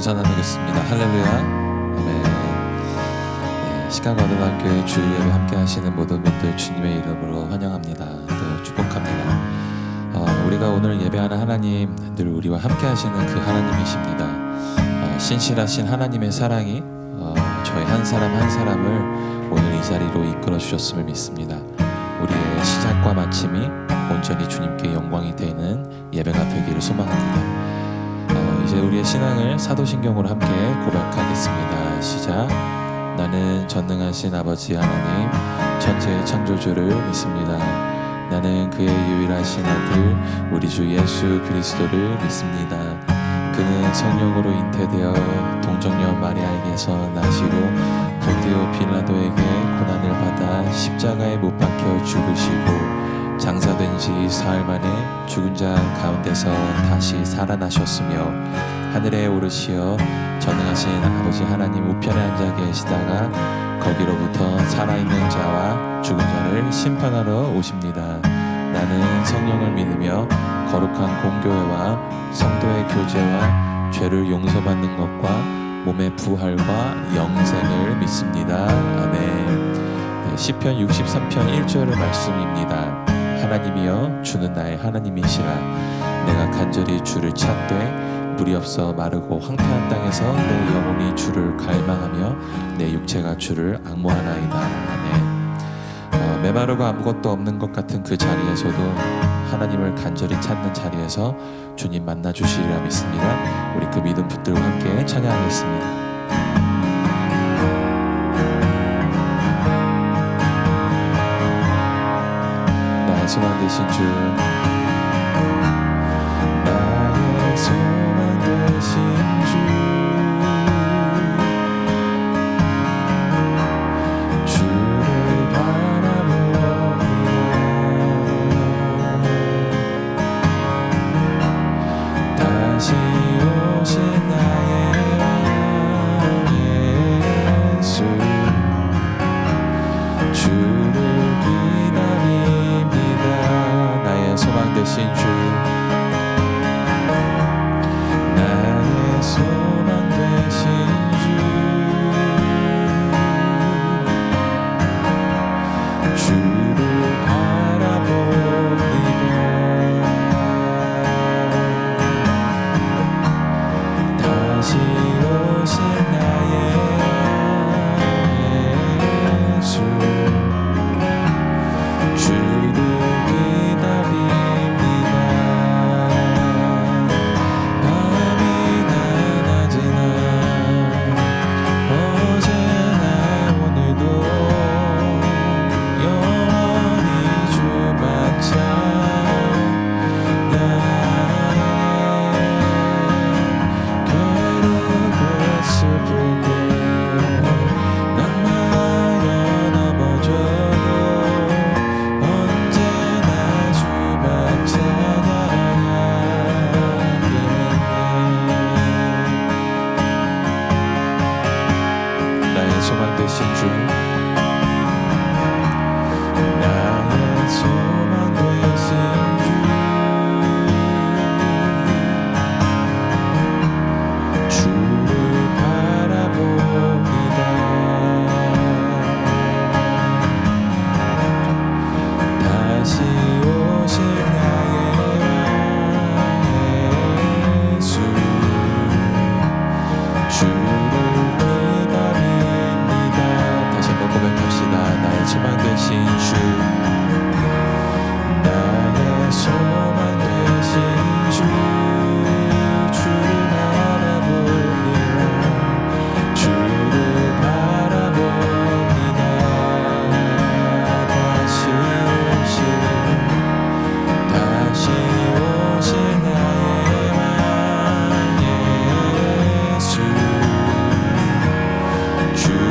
인사 나누겠습니다. 할렐루야. 아멘. 네, 시간과고등학교의 주일 예배 함께 하시는 모든 분들 주님의 이름으로 환영합니다. 또 축복합니다. 우리가 오늘 예배하는 하나님, 늘 우리와 함께 하시는 그 하나님이십니다. 신실하신 하나님의 사랑이 저희 한 사람 한 사람을 오늘 이 자리로 이끌어 주셨음을 믿습니다. 우리의 시작과 마침이 온전히 주님께 영광이 되는 예배가 되기를 소망합니다. 이제 우리의 신앙을 사도신경으로 함께 고백하겠습니다. 시작. 나는 전능하신 아버지 하나님, 천지의 창조주를 믿습니다. 나는 그의 유일하신 아들 우리 주 예수 그리스도를 믿습니다. 그는 성령으로 잉태되어 동정녀 마리아에게서 나시고 본디오 빌라도에게 고난을 받아 십자가에 못 박혀 죽으시고 장사된 지 사흘 만에 죽은 자 가운데서 다시 살아나셨으며 하늘에 오르시어 전능하신 아버지 하나님 우편에 앉아 계시다가 거기로부터 살아있는 자와 죽은 자를 심판하러 오십니다. 나는 성령을 믿으며 거룩한 공교회와 성도의 교제와 죄를 용서받는 것과 몸의 부활과 영생을 믿습니다. 아멘. 시편 63편 1절의 말씀입니다. 하나님이여 주는 나의 하나님이시라. 내가 간절히 주를 찾되 물이 없어 마르고 황폐한 땅에서 내 영혼이 주를 갈망하며 내 육체가 주를 앙모하나이다. 아멘. 메마르고 아무것도 없는 것 같은 그 자리에서도 하나님을 간절히 찾는 자리에서 주님 만나 주시리라 믿습니다. 우리 그 믿음 붙들고 함께 찬양하겠습니다. 소망 되신 주, 나의 소망 되신 주, 주를 바라보리라. 다시 오신 나의 예수, 주를 소망 되신 주, 나의 소망 되신 주, 주를 바라보리라. 다시 오신 나의 예수, 주를 소망 되신 주, 나의 소망 되신 주, 주를 바라봅니다. 다시 오실 나의 예수, 주를 나의 소망 되신 주, 나의 소망 되신 주, 주를 바라봅니다. 주를 바라봅니다. 다시 오신 나의 왕 예수, 주를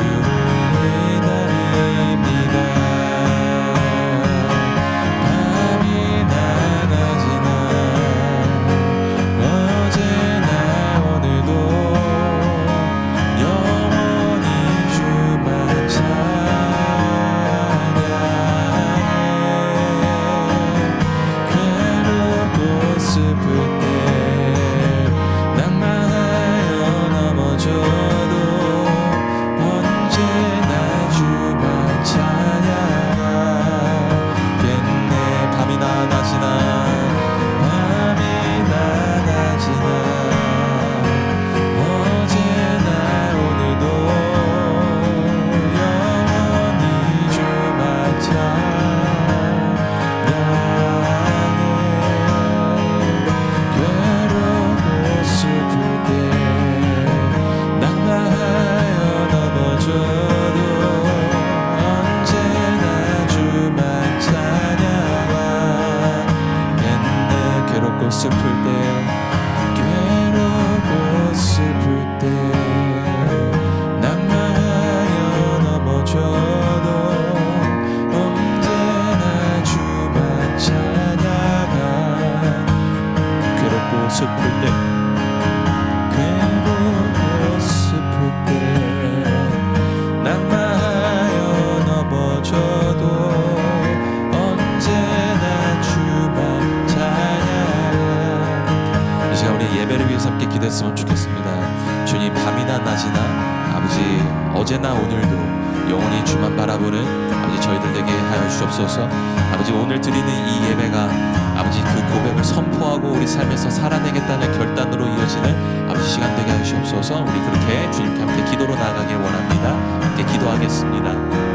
어제나 오늘도 영원히 주만 바라보는 아버지 저희들 되게 하여 주옵소서. 아버지 오늘 드리는 이 예배가 아버지 그 고백을 선포하고 우리 삶에서 살아내겠다는 결단으로 이어지는 아버지 시간 되게 하여 주옵소서. 우리 그렇게 주님께 함께 기도로 나아가길 원합니다. 함께 기도하겠습니다.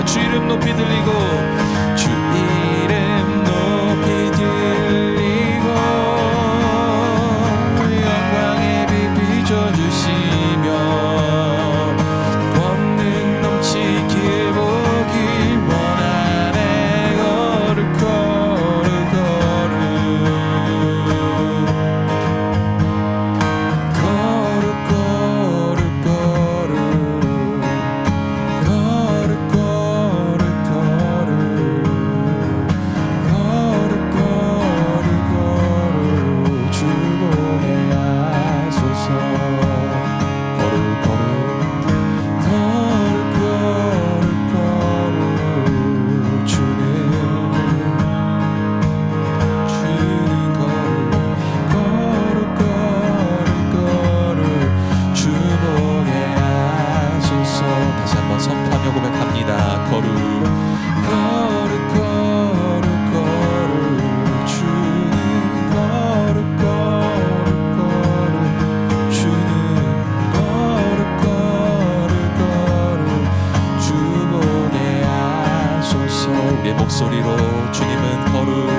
주 이름 높이 들리고 주 이름 높이 들리고 영광의 빛 비춰주시며 권능 넘치길 보길 원하네 거룩 거룩 거룩 거룩 거룩 거룩 거룩 거룩 목소리로 주님은 거룩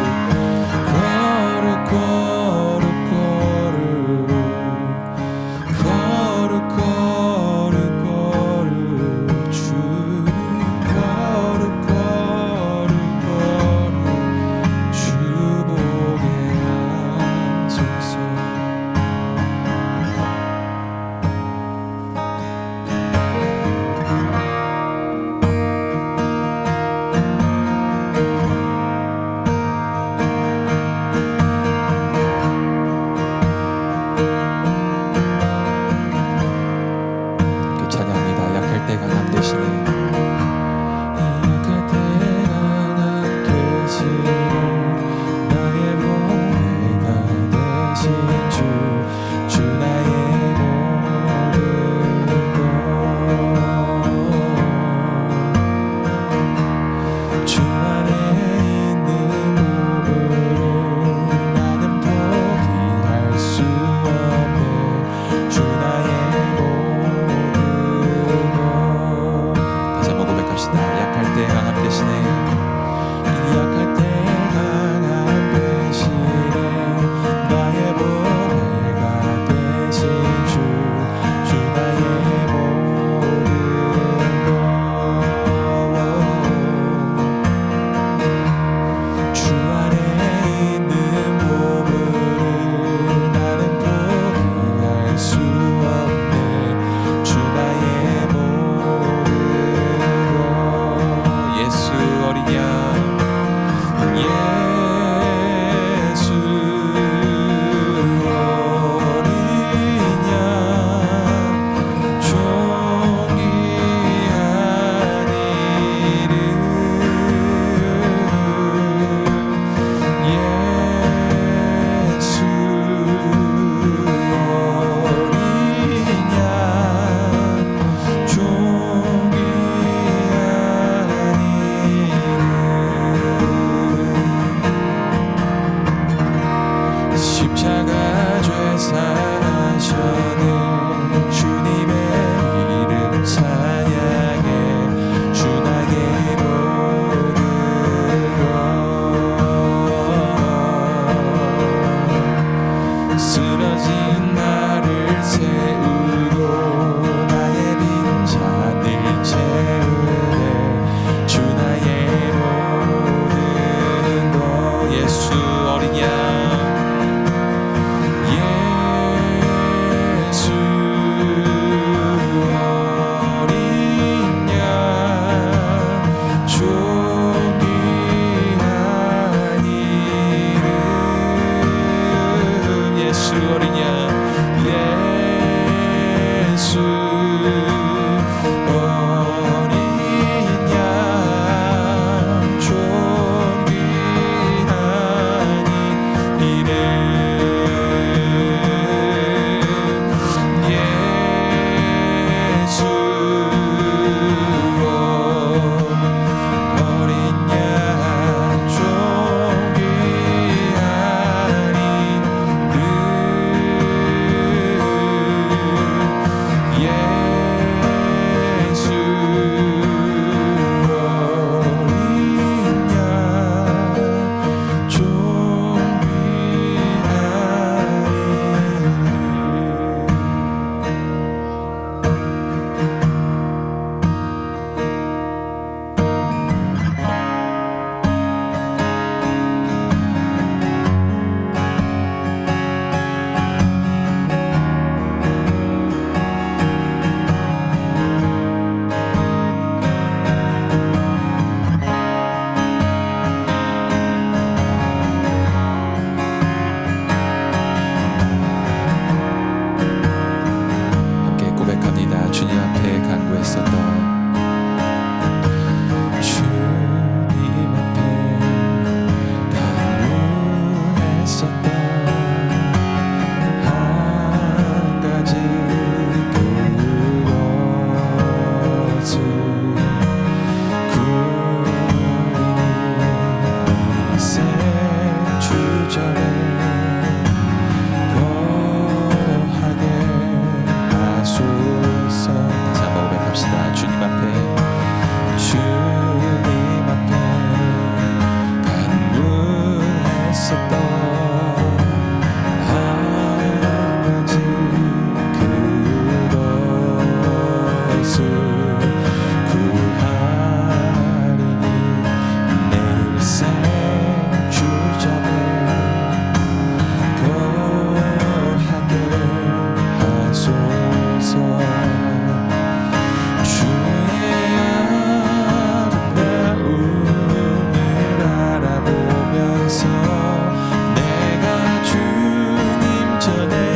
찬양합니다. 약할 때 강함 되시는 약할 때 강함 되신 나의 보혜가 되신 주 나의 모든 것 주 안에 있는 몸으로 나는 포기할 수 없네 주 나의 다시 한번 고백합시다. 약할 때 강함 되시네. 약할 때 강함 되시네 나의 보혜가 되신 주 나의 모든 주 안에 있는 몸을 나는 포기할 수 없네 주 나의 모든 것 예수 어린 양 예수 어린 양 존귀한 이름 예수 어린 양 존귀한 이름 십자가 죄사하셨는 주님의 이름 찬양해 주 나의 모든 것 쓰러진 나를 세우고 나의 빈잔을 채우네 주 나의 모든 것 예수 어린 양 예수 어린 양 존귀한 이름 예수 어린 양 예수 어린 양 존귀한 이름 예수 어린 양 존귀한 이름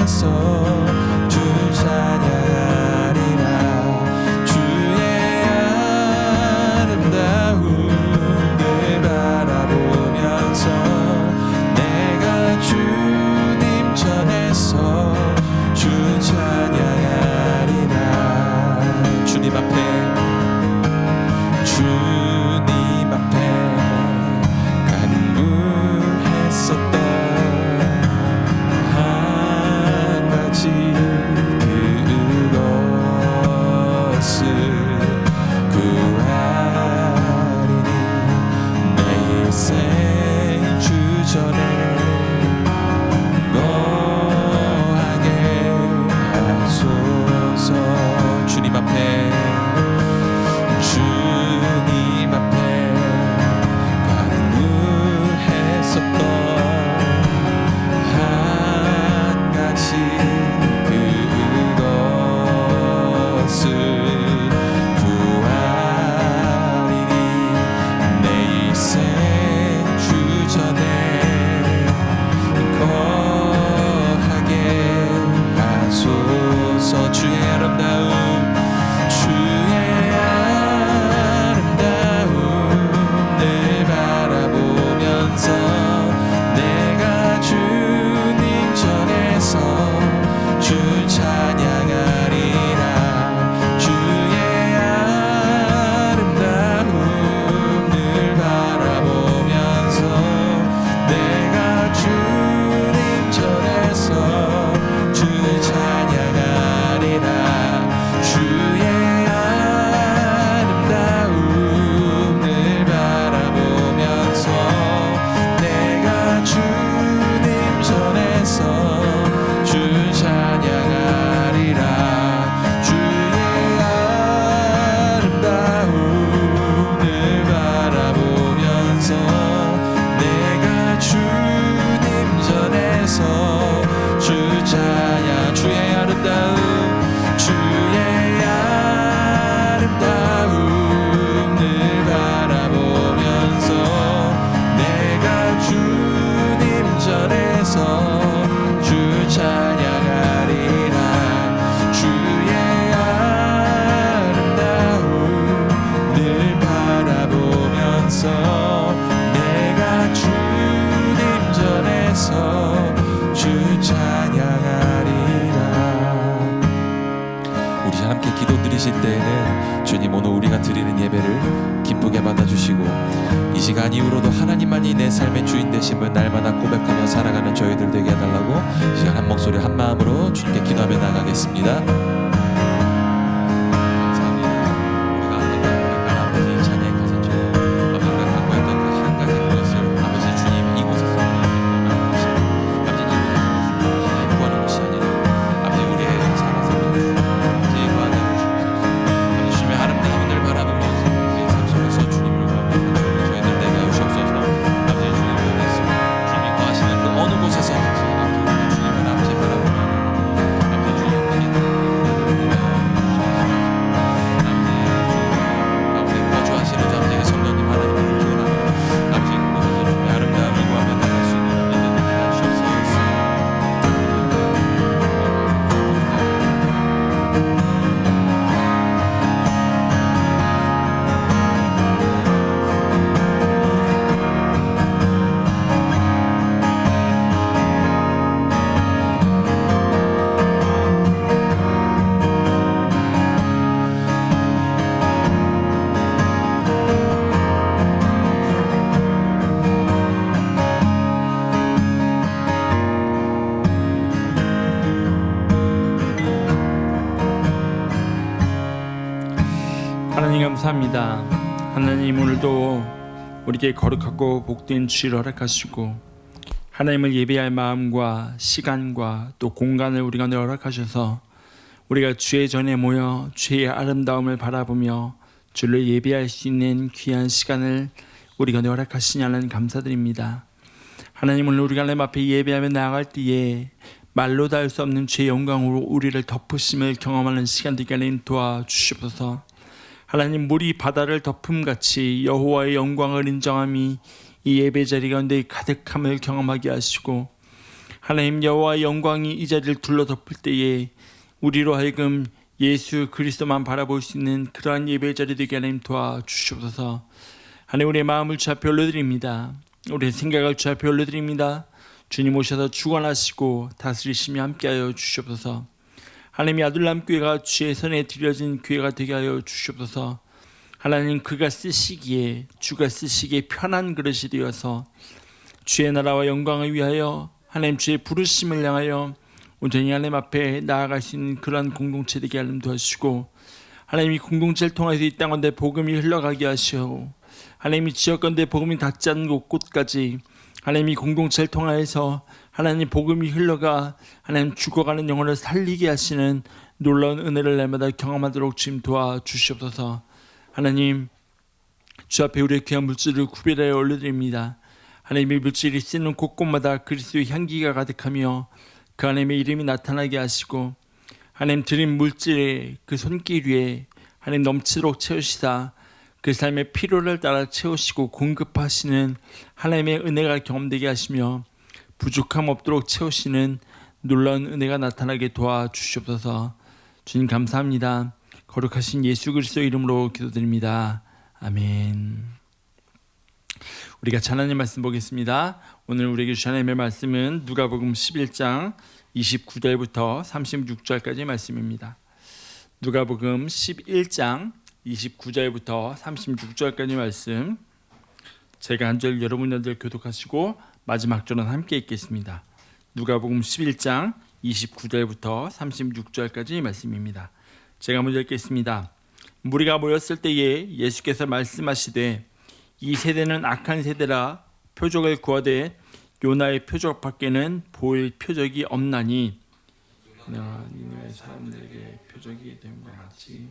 전에서 주 찬양하리라. 주의 아름다움을 바라보면서 내가 주님 전에서 주 찬양하리라. 주님 앞에 간구했었던 한 가지 그것을 구하리니 내 일생 주전에 거하게 하소서. 주님 앞에 간구했었던 한 가지 그것을 구하리니 내 일생 주전에 거하게 하소서. 주의 아름다움을 바라보면서 내가 주님 전에서 주 찬양하리라. 주의 아름다움을 바라보면서 내가 주님 전에서 주 찬양하리라. 주의 아름다움을 바라보면서 내가 주님 전에서 주 찬양하리라. 주의 아름다움을 바라보면서 내가 주님 전에서 주 찬양. 주의 아름다움, 주의 아름다움을 바라보면서 내가 주님 전에서 주 찬양하리라. 주의 아름다움을 바라보면서 내가 주님 전에서 주 찬양하리라. 우리 함께 기도 드리실 때에는 주님 오늘 우리가 드리는 예배를 기쁘게 받아주시고 이 시간 이후로도 하나님만이 내 삶의 주인 되심을 날마다 고백하며 살아가는 저희들 되게 해달라고 이 시간 한 목소리 한 마음으로 주님께 기도하며 나가겠습니다. 감사합니다. 우리가 고백한 아버지 찬양의 가사처럼 아버지 우리가 갖고했던 그 한 가지 것을 아버지 주님 이곳에서 아버지 이곳에서 구하는 것이 아니라 아버지 우리의 살아서 아버지 구하는 아버지 주님의 아름다움을 바라보면서 우리의 삶 속에서 주님을 구하며 저희들 되게 하시옵소서. 아버지 주님을 위해서 주님이 구하시는 그 어느 곳에서든지 아버지 주님을 아버지 바라보며 아버지 주님 아버지 거주하시는 아버지 성도님 하나님을 축원하며 아버지 그곳에서 주님의 아름다움을 구하며 나갈 수 있는 은혜를 주시옵소서. 하나님 감사합니다. 하나님 오늘도 우리에게 거룩하고 복된 주일을 허락하시고 하나님을 예배할 마음과 시간과 또 공간을 우리가 허락하셔서 우리가 주의 전에 모여 주의 아름다움을 바라보며 주를 예배할 수 있는 귀한 시간을 우리가 허락하시니 하나님 감사드립니다. 하나님 오늘 우리가 하나님 앞에 예배하며 나아갈 때에 말로 다 할 수 없는 주의 영광으로 우리를 덮으심을 경험하는 시간 되게 하나님 도와주시옵소서. 하나님 물이 바다를 덮음같이 여호와의 영광을 인정함이 이 예배 자리 가운데 가득함을 경험하게 하시고 하나님 여호와의 영광이 이 자리를 둘러덮을 때에 우리로 하여금 예수 그리스도만 바라볼 수 있는 그러한 예배 자리 되게 하나님 도와주시옵소서. 하나님 우리의 마음을 주 앞에 올려드립니다. 우리의 생각을 주 앞에 올려드립니다. 주님 오셔서 주관하시고 다스리시며 함께하여 주시옵소서. 하나님의 아들람 교회가 주의 손에 드려진 교회가 되게 하여 주시옵소서. 하나님 그가 쓰시기에 주가 쓰시기에 편한 그릇이 되어서 주의 나라와 영광을 위하여 하나님 주의 부르심을 향하여 온전히 하나님 앞에 나아갈 수 있는 그러한 공동체 되게 하나님 도와주시고 하나님이 공동체를 통해서 이 땅가운데 복음이 흘러가게 하시고 하나님이 지역가운데 복음이 닿지 않는 곳까지 하나님이 공동체를 통하여서 하나님 복음이 흘러가 하나님 죽어가는 영혼을 살리게 하시는 놀라운 은혜를 날마다 경험하도록 주님 도와주시옵소서. 하나님 주 앞에 우리의 귀한 물질을 구별하여 올려드립니다. 하나님의 물질이 쓰는 곳곳마다 그리스도의 향기가 가득하며 그 하나님의 이름이 나타나게 하시고 하나님 드린 물질의 그 손길 위에 하나님 넘치도록 채우시다 그 삶의 필요를 따라 채우시고 공급하시는 하나님의 은혜가 경험되게 하시며 부족함 없도록 채우시는 놀라운 은혜가 나타나게 도와주시옵소서. 주님 감사합니다. 거룩하신 예수 그리스도의 이름으로 기도드립니다. 아멘. 우리가 하나님 말씀 보겠습니다. 오늘 우리에게 주신 하나님의 말씀은 누가복음 11장 29절부터 36절까지 말씀입니다. 누가복음 11장 29절부터 36절까지 말씀, 제가 한 절 여러분들 교독하시고 마지막 절은 함께 읽겠습니다. 누가복음 11장 29절부터 36절까지 말씀입니다. 제가 먼저 읽겠습니다. 무리가 모였을 때에 예수께서 말씀하시되 이 세대는 악한 세대라 표적을 구하되 요나의 표적 밖에는 보일 표적이 없나니 니느웨 사람들에게 표적이 됨과 같이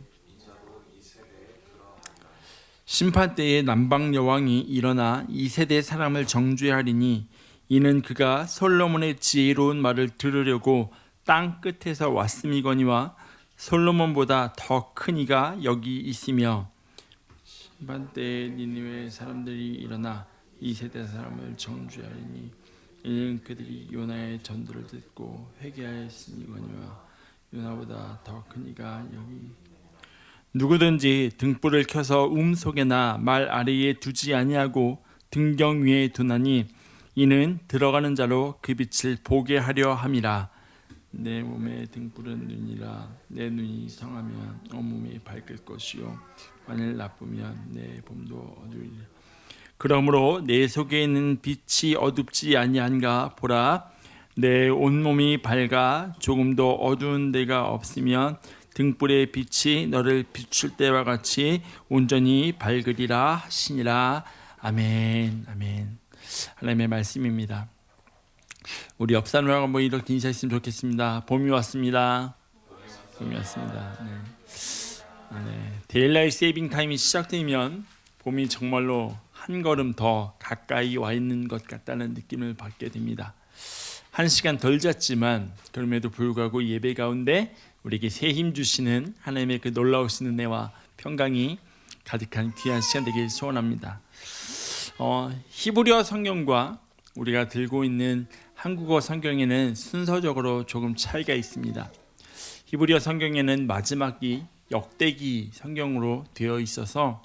심판 때에 남방 여왕이 일어나 이 세대 사람을 정죄하리니 이는 그가 솔로몬의 지혜로운 말을 들으려고 땅 끝에서 왔음이거니와 솔로몬보다 더 큰 이가 여기 있으며 심판 때에 니느웨 사람들이 일어나 이 세대 사람을 정죄하리니 이는 그들이 요나의 전도를 듣고 회개하였으니거니와 요나보다 더 큰 이가 여기. 누구든지 등불을 켜서 속에나 말 아래에 두지 아니하고 등경 위에 두나니 이는 들어가는 자로 그 빛을 보게 하려 함이라. 내 몸의 등불은 눈이라. 내 눈이 성하면 온몸이 밝을 것이요 만일 나쁘면 내 몸도 어두우리라. 그러므로 내 속에 있는 빛이 어둡지 아니한가 보라. 내 온몸이 밝아 조금도 어두운 데가 없으면 등불의 빛이 너를 비출 때와 같이 온전히 밝으리라 하시니라. 아멘. 아멘. 하나님의 말씀입니다. 우리 옆 사람하고 한번 이렇게 인사했으면 좋겠습니다. 봄이 왔습니다. 봄이 왔습니다. 네. 데일라이트 세이빙 타임이 시작되면 봄이 정말로 한 걸음 더 가까이 와 있는 것 같다는 느낌을 받게 됩니다. 한 시간 덜 잤지만 그럼에도 불구하고 예배 가운데 우리에게 새 힘 주시는 하나님의 그 놀라우신 은혜와 평강이 가득한 귀한 시간 되길 소원합니다. 히브리어 성경과 우리가 들고 있는 한국어 성경에는 순서적으로 조금 차이가 있습니다. 히브리어 성경에는 마지막이 역대기 성경으로 되어 있어서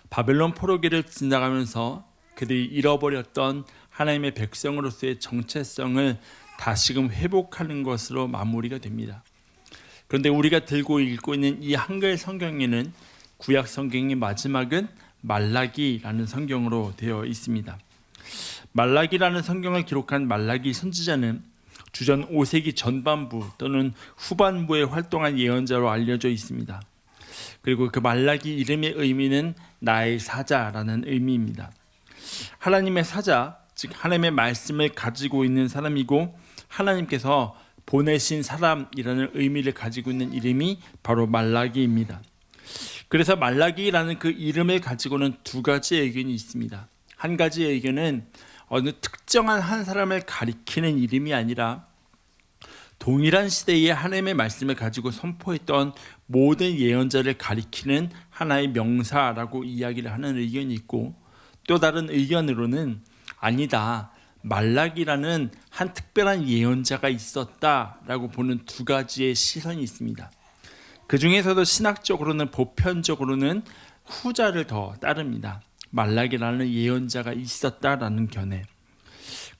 바벨론 포로기를 지나가면서 그들이 잃어버렸던 하나님의 백성으로서의 정체성을 다시금 회복하는 것으로 마무리가 됩니다. 그런데 우리가 들고 읽고 있는 이 한글 성경에는 구약 성경의 마지막은 말라기라는 성경으로 되어 있습니다. 말라기라는 성경을 기록한 말라기 선지자는 주전 5세기 전반부 또는 후반부에 활동한 예언자로 알려져 있습니다. 그리고 그 말라기 이름의 의미는 나의 사자라는 의미입니다. 하나님의 사자, 즉 하나님의 말씀을 가지고 있는 사람이고 하나님께서 보내신 사람이라는 의미를 가지고 있는 이름이 바로 말라기입니다. 그래서 말라기라는 그 이름을 가지고는 두 가지 의견이 있습니다. 한 가지 의견은 어느 특정한 한 사람을 가리키는 이름이 아니라 동일한 시대에 하나님의 말씀을 가지고 선포했던 모든 예언자를 가리키는 하나의 명사라고 이야기를 하는 의견이 있고, 또 다른 의견으로는 아니다, 말락이라는 한 특별한 예언자가 있었다라고 보는 두 가지의 시선이 있습니다. 그 중에서도 신학적으로는 보편적으로는 후자를 더 따릅니다. 말락이라는 예언자가 있었다라는 견해.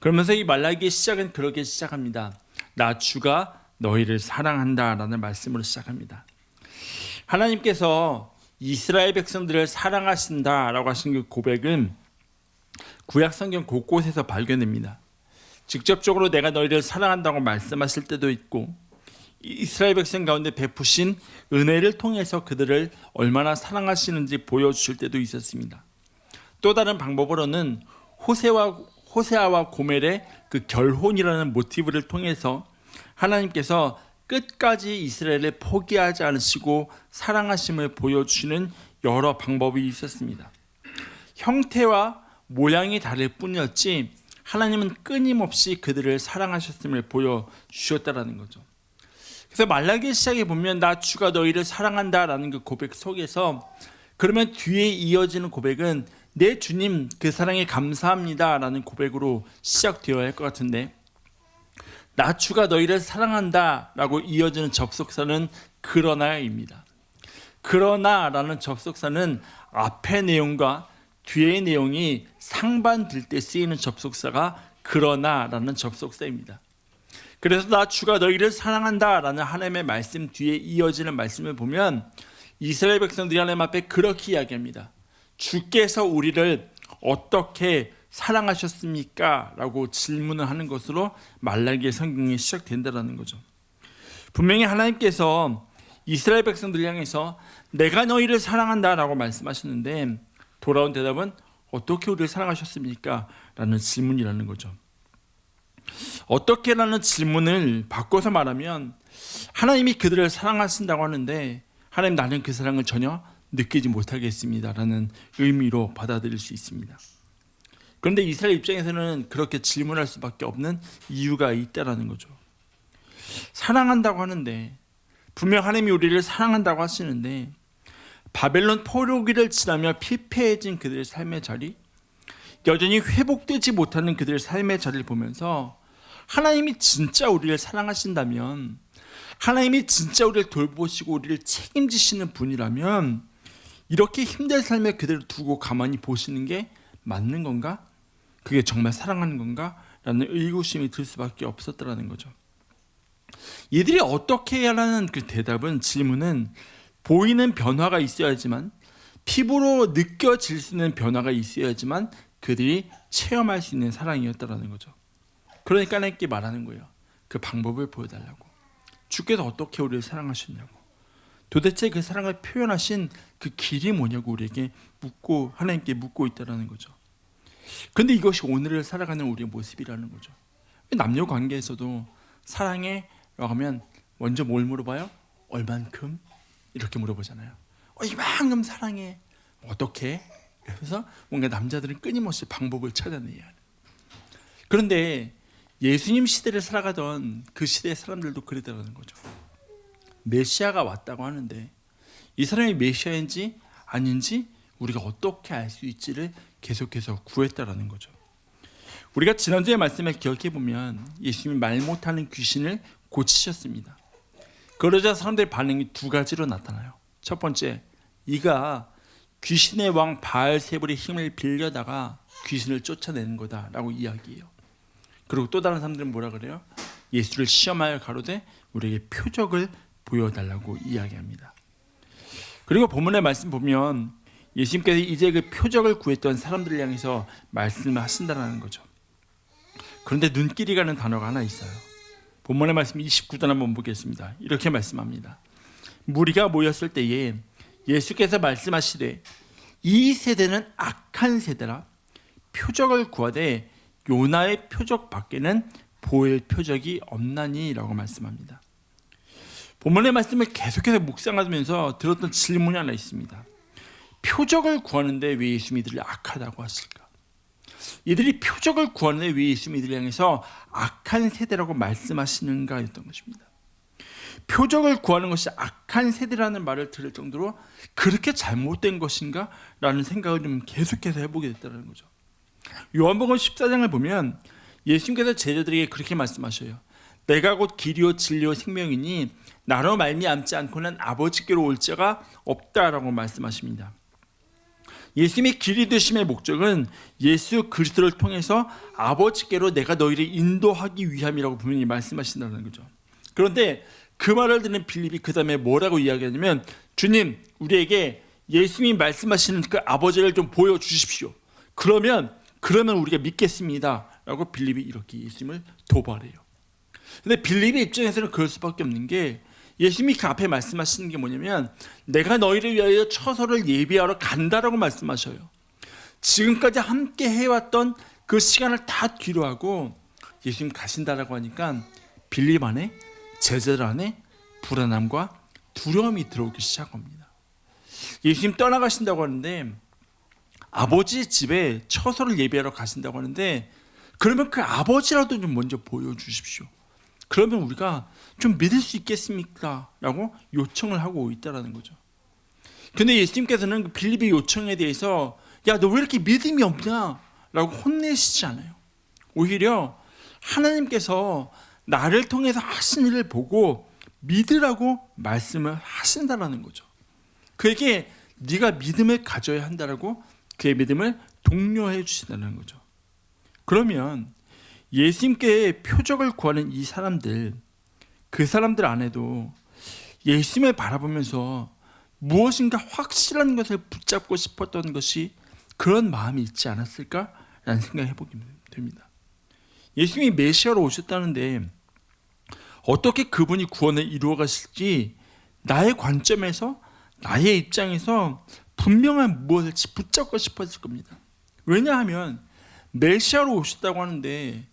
그러면서 이 말라기의 시작은 그렇게 시작합니다. 나 주가 너희를 사랑한다라는 말씀으로 시작합니다. 하나님께서 이스라엘 백성들을 사랑하신다라고 하신 그 고백은 구약 성경 곳곳에서 발견됩니다. 직접적으로 내가 너희를 사랑한다고 말씀하실 때도 있고, 이스라엘 백성 가운데 베푸신 은혜를 통해서 그들을 얼마나 사랑하시는지 보여주실 때도 있었습니다. 또 다른 방법으로는 호세아와 고멜의 그 결혼이라는 모티브를 통해서 하나님께서 끝까지 이스라엘을 포기하지 않으시고 사랑하심을 보여주시는 여러 방법이 있었습니다. 형태와 모양이 다를 뿐이었지 하나님은 끊임없이 그들을 사랑하셨음을 보여주셨다라는 거죠. 그래서 말라기 시작에 보면 나 주가 너희를 사랑한다라는 그 고백 속에서 그러면 뒤에 이어지는 고백은 내 주님 그 사랑에 감사합니다라는 고백으로 시작되어야 할 것 같은데, 나 주가 너희를 사랑한다라고 이어지는 접속사는 그러나입니다. 그러나라는 접속사는 앞의 내용과 뒤의 내용이 상반될 때 쓰이는 접속사가 그러나라는 접속사입니다. 그래서 나 주가 너희를 사랑한다라는 하나님의 말씀 뒤에 이어지는 말씀을 보면 이스라엘 백성들이 하나님 앞에 그렇게 이야기합니다. 주께서 우리를 어떻게 사랑하셨습니까? 라고 질문을 하는 것으로 말라기의 성경이 시작된다는 거죠. 분명히 하나님께서 이스라엘 백성들 향해서 내가 너희를 사랑한다 라고 말씀하셨는데 돌아온 대답은 어떻게 우리를 사랑하셨습니까? 라는 질문이라는 거죠. 어떻게 라는 질문을 바꿔서 말하면 하나님이 그들을 사랑하신다고 하는데 하나님 나는 그 사랑을 전혀 느끼지 못하겠습니다 라는 의미로 받아들일 수 있습니다. 그런데 이스라엘 입장에서는 그렇게 질문할 수밖에 없는 이유가 있다라는 거죠. 사랑한다고 하는데 분명 하나님이 우리를 사랑한다고 하시는데 바벨론 포로기를 지나며 피폐해진 그들의 삶의 자리, 여전히 회복되지 못하는 그들의 삶의 자리를 보면서 하나님이 진짜 우리를 사랑하신다면, 하나님이 진짜 우리를 돌보시고 우리를 책임지시는 분이라면 이렇게 힘든 삶에 그대로 두고 가만히 보시는 게 맞는 건가? 그게 정말 사랑하는 건가? 라는 의구심이 들 수밖에 없었다는 거죠. 이들이 어떻게 해야 하는 그 대답은, 질문은 보이는 변화가 있어야지만, 피부로 느껴질 수 있는 변화가 있어야지만 그들이 체험할 수 있는 사랑이었다는 거죠. 그러니까 하나님께 말하는 거예요. 그 방법을 보여달라고. 주께서 어떻게 우리를 사랑하셨냐고. 도대체 그 사랑을 표현하신 그 길이 뭐냐고 우리에게 하나님께 묻고 있다는 거죠. 그런데 이것이 오늘을 살아가는 우리의 모습이라는 거죠. 남녀 관계에서도 사랑해? 라고 하면 먼저 뭘 물어봐요? 얼만큼? 이렇게 물어보잖아요. 이만큼 사랑해. 어떻게? 그래서 뭔가 남자들은 끊임없이 방법을 찾아내야 해요. 그런데 예수님 시대를 살아가던 그 시대의 사람들도 그랬다는 거죠. 메시아가 왔다고 하는데 이 사람이 메시아인지 아닌지 우리가 어떻게 알 수 있지를 계속해서 구했다라는 거죠. 우리가 지난주에 말씀을 기억해 보면 예수님이 말 못하는 귀신을 고치셨습니다. 그러자 사람들의 반응이 두 가지로 나타나요. 첫 번째, 이가 귀신의 왕 바알세불의 힘을 빌려다가 귀신을 쫓아내는 거다라고 이야기해요. 그리고 또 다른 사람들은 뭐라 그래요? 예수를 시험하여 가로되 우리에게 표적을 보여달라고 이야기합니다. 그리고 본문의 말씀 보면 예수님께서 이제 그 표적을 구했던 사람들을 향해서 말씀을 하신다는 거죠. 그런데 눈길이 가는 단어가 하나 있어요. 본문의 말씀 29절 한번 보겠습니다. 이렇게 말씀합니다. 무리가 모였을 때에 예수께서 말씀하시되 이 세대는 악한 세대라 표적을 구하되 요나의 표적 밖에는 보일 표적이 없나니 라고 말씀합니다. 본문의 말씀을 계속해서 묵상하면서 들었던 질문이 하나 있습니다. 표적을 구하는데 왜 예수님이 이들을 악하다고 하실까? 이들이 표적을 구하는데 왜 예수님이 이들을 향해서 악한 세대라고 말씀하시는가 했던 것입니다. 표적을 구하는 것이 악한 세대라는 말을 들을 정도로 그렇게 잘못된 것인가? 라는 생각을 좀 계속해서 해보게 됐다는 거죠. 요한복음 14장을 보면 예수님께서 제자들에게 그렇게 말씀하셔요. 내가 곧 길이요 진리요 생명이니 나로 말미암지 않고는 아버지께로 올 자가 없다라고 말씀하십니다. 예수님의 길이 되심의 목적은 예수 그리스도를 통해서 아버지께로 내가 너희를 인도하기 위함이라고 분명히 말씀하신다는 거죠. 그런데 그 말을 듣는 빌립이 그 다음에 뭐라고 이야기하냐면, 주님, 우리에게 예수님이 말씀하시는 그 아버지를 좀 보여주십시오. 그러면 우리가 믿겠습니다 라고 빌립이 이렇게 예수님을 도발해요. 근데 빌립의 입장에서는 그럴 수밖에 없는 게, 예수님이 그 앞에 말씀하시는 게 뭐냐면 내가 너희를 위하여 처소를 예비하러 간다라고 말씀하셔요. 지금까지 함께 해왔던 그 시간을 다 뒤로하고 예수님 가신다라고 하니까 빌립 안에, 제자들 안에 불안함과 두려움이 들어오기 시작합니다. 예수님 떠나가신다고 하는데, 아버지 집에 처소를 예비하러 가신다고 하는데, 그러면 그 아버지라도 좀 먼저 보여주십시오. 그러면 우리가 좀 믿을 수 있겠습니까? 라고 요청을 하고 있다는 거죠. 근데 예수님께서는 빌립의 요청에 대해서 야, 너 왜 이렇게 믿음이 없냐? 라고 혼내시지 않아요. 오히려 하나님께서 나를 통해서 하신 일을 보고 믿으라고 말씀을 하신다는 거죠. 그에게 네가 믿음을 가져야 한다라고 그의 믿음을 독려해 주신다는 거죠. 그러면 예수님께 표적을 구하는 이 사람들, 그 사람들 안에도 예수님을 바라보면서 무엇인가 확실한 것을 붙잡고 싶었던 것이 그런 마음이 있지 않았을까라는 생각을 해보게 됩니다. 예수님이 메시아로 오셨다는데 어떻게 그분이 구원을 이루어 가실지 나의 관점에서, 나의 입장에서 분명한 무엇을 붙잡고 싶었을 겁니다. 왜냐하면 메시아로 오셨다고 하는데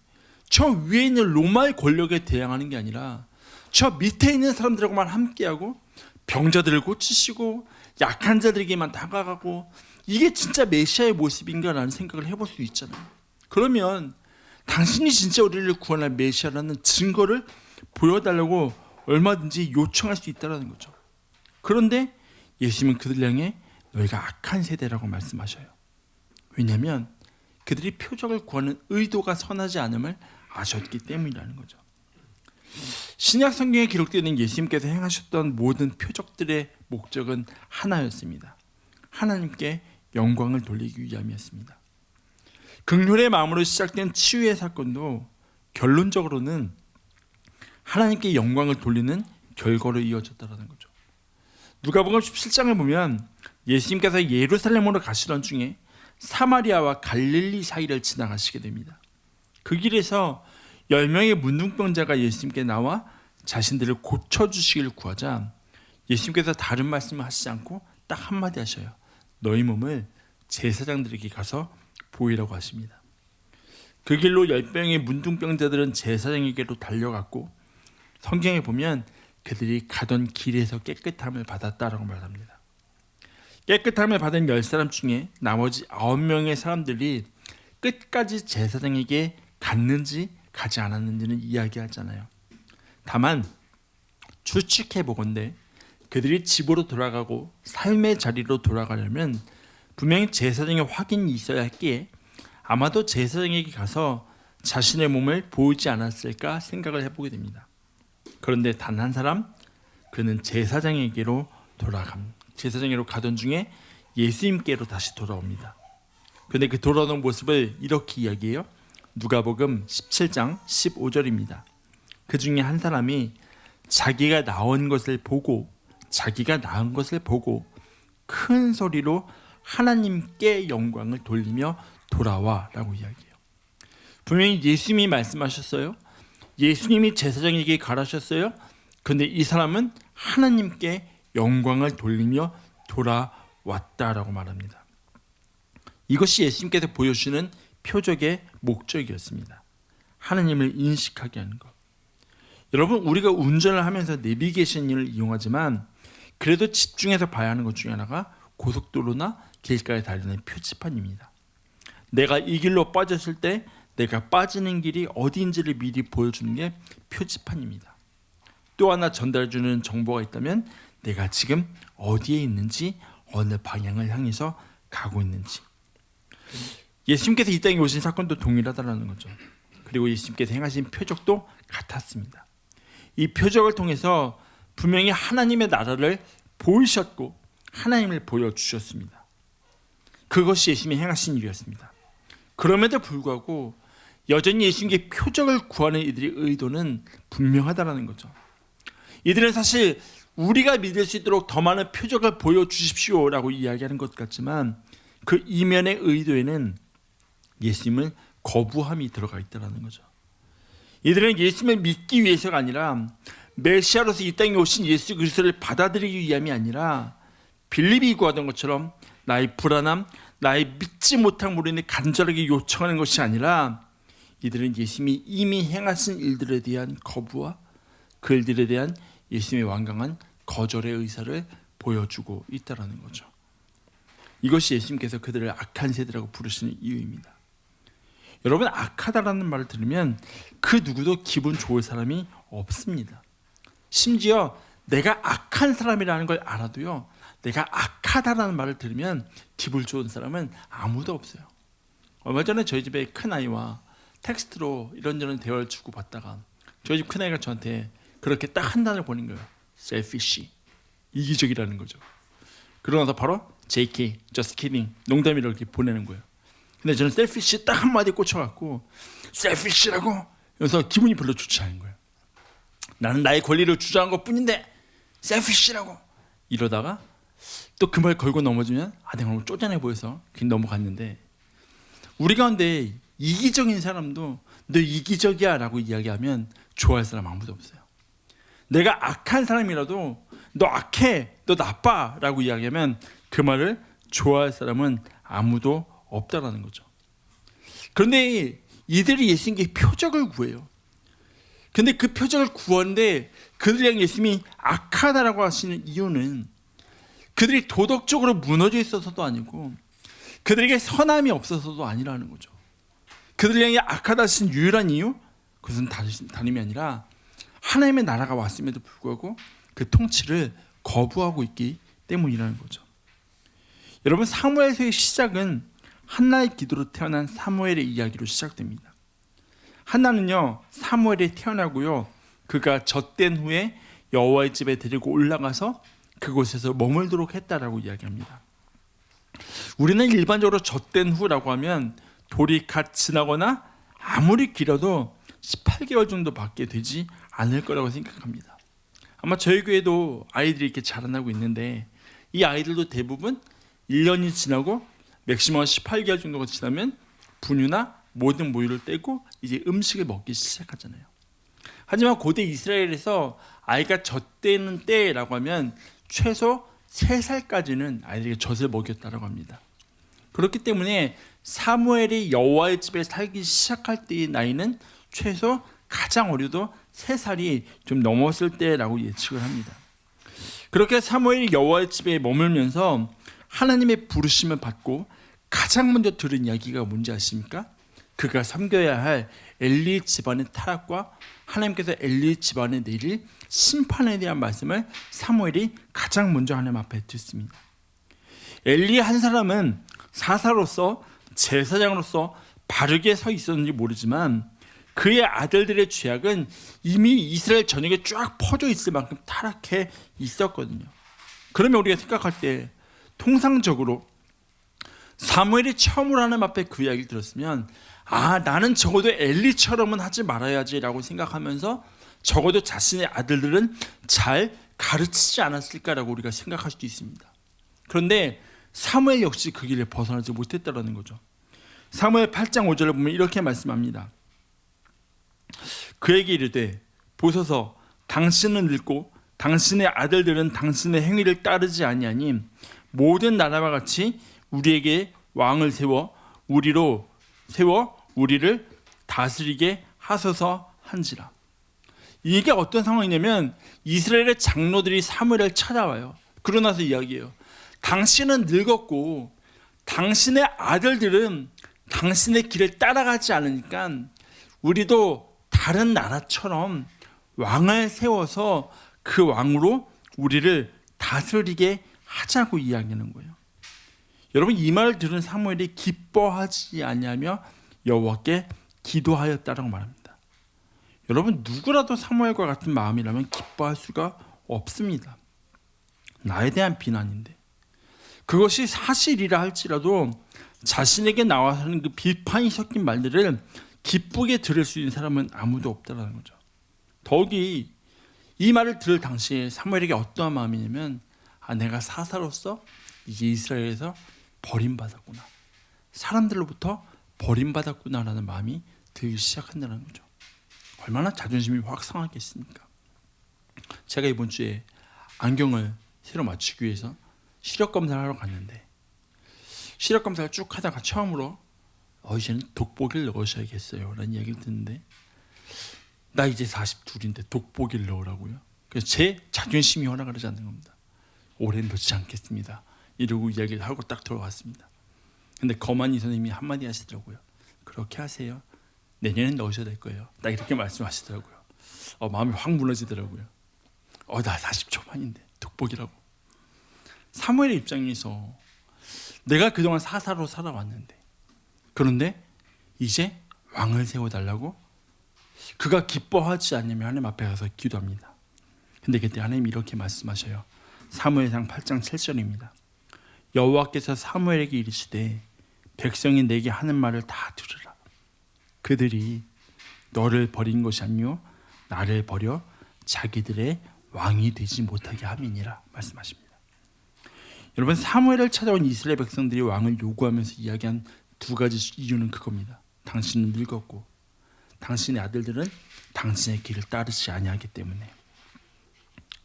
저 위에 있는 로마의 권력에 대항하는 게 아니라 저 밑에 있는 사람들하고만 함께하고 병자들을 고치시고 약한 자들에게만 다가가고, 이게 진짜 메시아의 모습인가라는 생각을 해볼 수 있잖아요. 그러면 당신이 진짜 우리를 구원할 메시아라는 증거를 보여달라고 얼마든지 요청할 수 있다는 거죠. 그런데 예수님은 그들 향해 너희가 악한 세대라고 말씀하셔요. 왜냐하면 그들이 표적을 구하는 의도가 선하지 않음을 아셨기 때문이라는 거죠. 신약 성경에 기록되어 있는 예수님께서 행하셨던 모든 표적들의 목적은 하나였습니다. 하나님께 영광을 돌리기 위함이었습니다. 긍휼의 마음으로 시작된 치유의 사건도 결론적으로는 하나님께 영광을 돌리는 결과로 이어졌다는 거죠. 누가복음 17장을 보면 예수님께서 예루살렘으로 가시던 중에 사마리아와 갈릴리 사이를 지나가시게 됩니다. 그 길에서 10명의 문둥병자가 예수님께 나와 자신들을 고쳐주시기를 구하자 예수님께서 다른 말씀을 하시지 않고 딱 한마디 하셔요. 너희 몸을 제사장들에게 가서 보이라고 하십니다. 그 길로 10명의 문둥병자들은 제사장에게로 달려갔고, 성경에 보면 그들이 가던 길에서 깨끗함을 받았다라고 말합니다. 깨끗함을 받은 10사람 중에 나머지 9명의 사람들이 끝까지 제사장에게 갔는지 가지 않았는지는 이야기하잖아요. 다만 추측해 보건대 그들이 집으로 돌아가고 삶의 자리로 돌아가려면 분명히 제사장의 확인이 있어야 했기에 아마도 제사장에게 가서 자신의 몸을 보이지 않았을까 생각을 해보게 됩니다. 그런데 단 한 사람, 그는 제사장에게로 제사장에게로 가던 중에 예수님께로 다시 돌아옵니다. 그런데 그 돌아오는 모습을 이렇게 이야기해요. 누가복음 17장 15절입니다. 그 중에 한 사람이 자기가 나은 것을 보고 큰 소리로 하나님께 영광을 돌리며 돌아와라고 이야기해요. 분명히 예수님이 말씀하셨어요. 예수님이 제사장에게 가라셨어요. 그런데 이 사람은 하나님께 영광을 돌리며 돌아왔다라고 말합니다. 이것이 예수님께서 보여주시는 표적의 목적이었습니다. 하나님을 인식하게 하는 것. 여러분, 우리가 운전을 하면서 내비게이션을 이용하지만 그래도 집중해서 봐야 하는 것 중에 하나가 고속도로나 길가에 달리는 표지판입니다. 내가 이 길로 빠졌을 때 내가 빠지는 길이 어디인지를 미리 보여주는 게 표지판입니다. 또 하나 전달해주는 정보가 있다면 내가 지금 어디에 있는지, 어느 방향을 향해서 가고 있는지. 예수님께서 이 땅에 오신 사건도 동일하다는 거죠. 그리고 예수님께서 행하신 표적도 같았습니다. 이 표적을 통해서 분명히 하나님의 나라를 보이셨고 하나님을 보여주셨습니다. 그것이 예수님이 행하신 일이었습니다. 그럼에도 불구하고 여전히 예수님께 표적을 구하는 이들의 의도는 분명하다는 거죠. 이들은 사실 우리가 믿을 수 있도록 더 많은 표적을 보여주십시오라고 이야기하는 것 같지만 그 이면의 의도에는 예수님을 거부함이 들어가 있다는 거죠. 이들은 예수님을 믿기 위해서가 아니라 메시아로서 이 땅에 오신 예수 그리스도를 받아들이기 위함이 아니라 빌립이 구하던 것처럼 나의 불안함, 나의 믿지 못함으로 인해 간절하게 요청하는 것이 아니라 이들은 예수님이 이미 행하신 일들에 대한 거부와 그 일들에 대한 예수님의 완강한 거절의 의사를 보여주고 있다는 거죠. 이것이 예수님께서 그들을 악한 세대라고 부르시는 이유입니다. 여러분, 악하다라는 말을 들으면 그 누구도 기분 좋을 사람이 없습니다. 심지어 내가 악한 사람이라는 걸 알아도요, 내가 악하다라는 말을 들으면 기분 좋은 사람은 아무도 없어요. 얼마 전에 저희 집에 큰아이와 텍스트로 이런저런 대화를 주고받다가 저희 집 큰아이가 저한테 그렇게 딱 한 단어를 보낸 거예요. selfish, 이기적이라는 거죠. 그러고 나서 바로 JK, just kidding, 농담이라고 이렇게 보내는 거예요. 근데 저는 selfish 딱 한마디 꽂혀갖고 selfish라고 그래서 기분이 별로 좋지 않은 거예요. 나는 나의 권리를 주장한 것뿐인데 selfish라고 이러다가 또 그 말 걸고 넘어지면 내가 너무 쪼잔해 보여서 그냥 넘어갔는데, 우리 가운데 이기적인 사람도 너 이기적이야 라고 이야기하면 좋아할 사람 아무도 없어요. 내가 악한 사람이라도 너 악해, 너 나빠 라고 이야기하면 그 말을 좋아할 사람은 아무도 없다라는 거죠. 그런데 이들이 예수님께 표적을 구해요. 근데 그 표적을 구하는데 그들이 향해 예수님이 악하다라고 하시는 이유는 그들이 도덕적으로 무너져 있어서도 아니고 그들에게 선함이 없어서도 아니라는 거죠. 그들이 향해 악하다 하신 유일한 이유, 그것은 다름이 아니라 하나님의 나라가 왔음에도 불구하고 그 통치를 거부하고 있기 때문이라는 거죠. 여러분, 사무엘서의 시작은 한나의 기도로 태어난 사무엘의 이야기로 시작됩니다. 한나는요, 사무엘이 태어나고요, 그가 젖된 후에 여호와의 집에 데리고 올라가서 그곳에서 머물도록 했다라고 이야기합니다. 우리는 일반적으로 젖된 후라고 하면 돌이 갓 지나거나 아무리 길어도 18개월 정도밖에 되지 않을 거라고 생각합니다. 아마 저희 교회도 아이들이 이렇게 자라나고 있는데 이 아이들도 대부분 1년이 지나고 맥시멈 18개월 정도가 지나면 분유나 모든 모유를 떼고 이제 음식을 먹기 시작하잖아요. 하지만 고대 이스라엘에서 아이가 젖대는 때라고 하면 최소 3살까지는 아이들에게 젖을 먹였다고 합니다. 그렇기 때문에 사무엘이 여호와의 집에 살기 시작할 때의 나이는 최소 가장 어려도 3살이 좀 넘었을 때라고 예측을 합니다. 그렇게 사무엘이 여호와의 집에 머물면서 하나님의 부르심을 받고 가장 먼저 들은 이야기가 뭔지 아십니까? 그가 섬겨야 할 엘리 집안의 타락과 하나님께서 엘리 집안에 내릴 심판에 대한 말씀을 사무엘이 가장 먼저 하나님 앞에 듣습니다. 엘리 한 사람은 사사로서 제사장으로서 바르게 서 있었는지 모르지만 그의 아들들의 죄악은 이미 이스라엘 전역에 쫙 퍼져 있을 만큼 타락해 있었거든요. 그러면 우리가 생각할 때 통상적으로 사무엘이 처음으로 하나님 앞에 그 이야기를 들었으면 나는 적어도 엘리처럼은 하지 말아야지라고 생각하면서 적어도 자신의 아들들은 잘 가르치지 않았을까라고 우리가 생각할 수도 있습니다. 그런데 사무엘 역시 그 길을 벗어나지 못했다는 거죠. 사무엘 8장 5절을 보면 이렇게 말씀합니다. 그에게 이르되 보소서 당신은 늙고 당신의 아들들은 당신의 행위를 따르지 아니하니 모든 나라와 같이 우리에게 왕을 세워 우리를 다스리게 하소서 한지라. 이게 어떤 상황이냐면 이스라엘의 장로들이 사무엘을 찾아와요. 그러고 나서 이야기해요. 당신은 늙었고 당신의 아들들은 당신의 길을 따라가지 않으니까 우리도 다른 나라처럼 왕을 세워서 그 왕으로 우리를 다스리게 하자고 이야기하는 거예요. 여러분, 이 말을 들은 사무엘이 기뻐하지 아니하며 여호와께 기도하였다라고 말합니다. 여러분, 누구라도 사무엘과 같은 마음이라면 기뻐할 수가 없습니다. 나에 대한 비난인데, 그것이 사실이라 할지라도 자신에게 나와서 하는 그 비판이 섞인 말들을 기쁘게 들을 수 있는 사람은 아무도 없다라는 거죠. 더욱이 이 말을 들을 당시에 사무엘에게 어떠한 마음이냐면, 내가 사사로서 이제 이스라엘에서 버림받았구나, 사람들로부터 버림받았구나라는 마음이 들기 시작한다는 거죠. 얼마나 자존심이 확 상하겠습니까? 제가 이번 주에 안경을 새로 맞추기 위해서 시력 검사를 하러 갔는데, 시력 검사를 쭉 하다가 처음으로 이제는 돋보기를 넣으셔야겠어요 라는 이야기를 듣는데, 나 이제 42인데 돋보기를 넣으라고요? 그래서 제 자존심이 허락을 하지 않는 겁니다. 올해는 넣지 않겠습니다 이러고 이야기를 하고 딱 들어왔습니다. 근데 거만이 선생님이 한마디 하시더라고요. 그렇게 하세요. 내년엔 넣으셔야 될 거예요. 딱 이렇게 말씀하시더라고요. 마음이 확 무너지더라고요. 나 40초반인데 돋보기라고. 사무엘의 입장에서 내가 그동안 사사로 살아왔는데, 그런데 이제 왕을 세워달라고 그가 기뻐하지 않으면 하나님 앞에 가서 기도합니다. 근데 그때 하나님이 이렇게 말씀하셔요. 사무엘상 8장 7절입니다. 여호와께서 사무엘에게 이르시되 백성이 내게 하는 말을 다 들으라. 그들이 너를 버린 것이 아니요 나를 버려 자기들의 왕이 되지 못하게 함이니라 말씀하십니다. 여러분, 사무엘을 찾아온 이스라엘 백성들이 왕을 요구하면서 이야기한 두 가지 이유는 그겁니다. 당신은 늙었고 당신의 아들들은 당신의 길을 따르지 아니하기 때문에.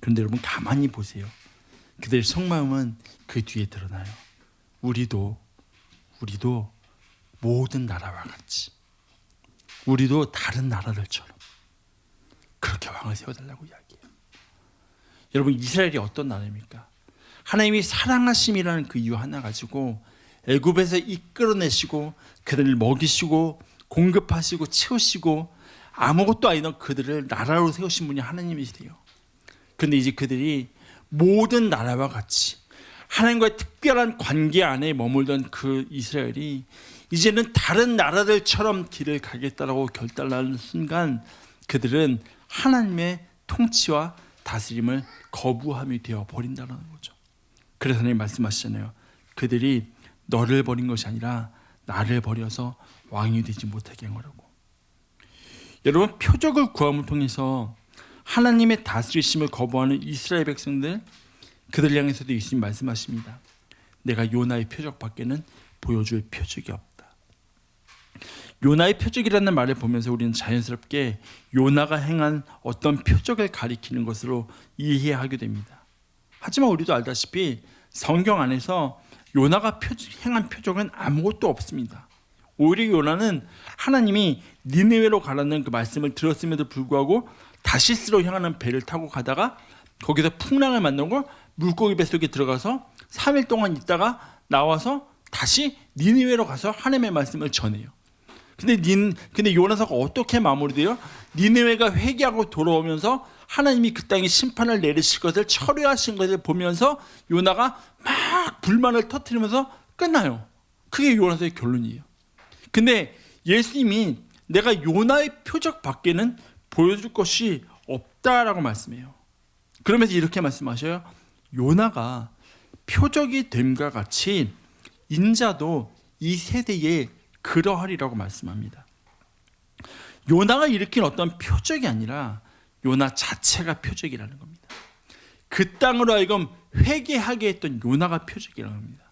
그런데 여러분, 가만히 보세요. 그들의 속마음은 그 뒤에 드러나요. 우리도 모든 나라와 같이, 우리도 다른 나라들처럼 그렇게 왕을 세워달라고 이야기해요. 여러분, 이스라엘이 어떤 나라입니까? 하나님이 사랑하심이라는 그 이유 하나 가지고 애굽에서 이끌어내시고 그들을 먹이시고 공급하시고 채우시고 아무것도 아니던 그들을 나라로 세우신 분이 하나님이시대요. 그런데 이제 그들이 모든 나라와 같이 하나님과의 특별한 관계 안에 머물던 그 이스라엘이 이제는 다른 나라들처럼 길을 가겠다라고 결단하는 순간 그들은 하나님의 통치와 다스림을 거부함이 되어 버린다는 거죠. 그래서 하나님 말씀하시잖아요. 그들이 너를 버린 것이 아니라 나를 버려서 왕이 되지 못하게 한 거라고. 여러분, 표적을 구함을 통해서 하나님의 다스리심을 거부하는 이스라엘 백성들, 그들 향해서도 예수님 말씀하십니다. 내가 요나의 표적밖에는 보여줄 표적이 없다. 요나의 표적이라는 말을 보면서 우리는 자연스럽게 요나가 행한 어떤 표적을 가리키는 것으로 이해하게 됩니다. 하지만 우리도 알다시피 성경 안에서 요나가 행한 표적은 아무것도 없습니다. 오히려 요나는 하나님이 니느웨로 가라는 그 말씀을 들었음에도 불구하고 다시스로 향하는 배를 타고 가다가 거기서 풍랑을 만나고 물고기 뱃속에 들어가서 3일 동안 있다가 나와서 다시 니느웨로 가서 하나님의 말씀을 전해요. 근데 요나서가 어떻게 마무리돼요? 니느웨가 회개하고 돌아오면서 하나님이 그 땅에 심판을 내리실 것을 철회하신 것을 보면서 요나가 막 불만을 터뜨리면서 끝나요. 그게 요나서의 결론이에요. 근데 예수님이 내가 요나의 표적 밖에는 보여줄 것이 없다라고 말씀해요. 그러면서 이렇게 말씀하셔요. 요나가 표적이 됨과 같이 인자도 이 세대에 그러하리라고 말씀합니다. 요나가 일으킨 어떤 표적이 아니라 요나 자체가 표적이라는 겁니다. 그 땅으로 하여금 회개하게 했던 요나가 표적이라는 겁니다.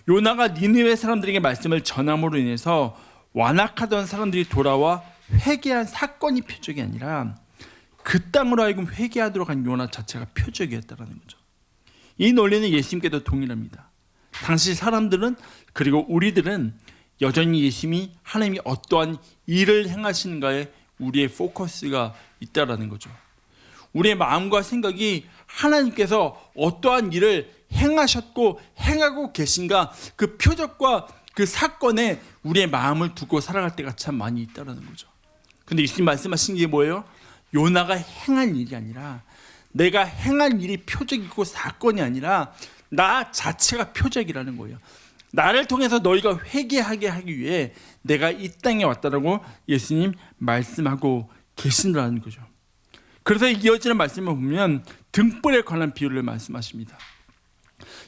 요나가 니느웨 사람들에게 말씀을 전함으로 인해서 완악하던 사람들이 돌아와 회개한 사건이 표적이 아니라 그 땅으로 하여금 회개하도록 한 요나 자체가 표적이었다는 거죠. 이 논리는 예수님께도 동일합니다. 당시 사람들은, 그리고 우리들은 여전히 예수님이 하나님이 어떠한 일을 행하시는가에 우리의 포커스가 있다라는 거죠. 우리의 마음과 생각이 하나님께서 어떠한 일을 행하셨고 행하고 계신가, 그 표적과 그 사건에 우리의 마음을 두고 살아갈 때가 참 많이 있다라는 거죠. 근데 예수님 말씀하신 게 뭐예요? 요나가 행한 일이 아니라, 내가 행한 일이 표적이고 사건이 아니라 나 자체가 표적이라는 거예요. 나를 통해서 너희가 회개하게 하기 위해 내가 이 땅에 왔다라고 예수님 말씀하고 계신다는 거죠. 그래서 이어지는 말씀을 보면 등불에 관한 비유를 말씀하십니다.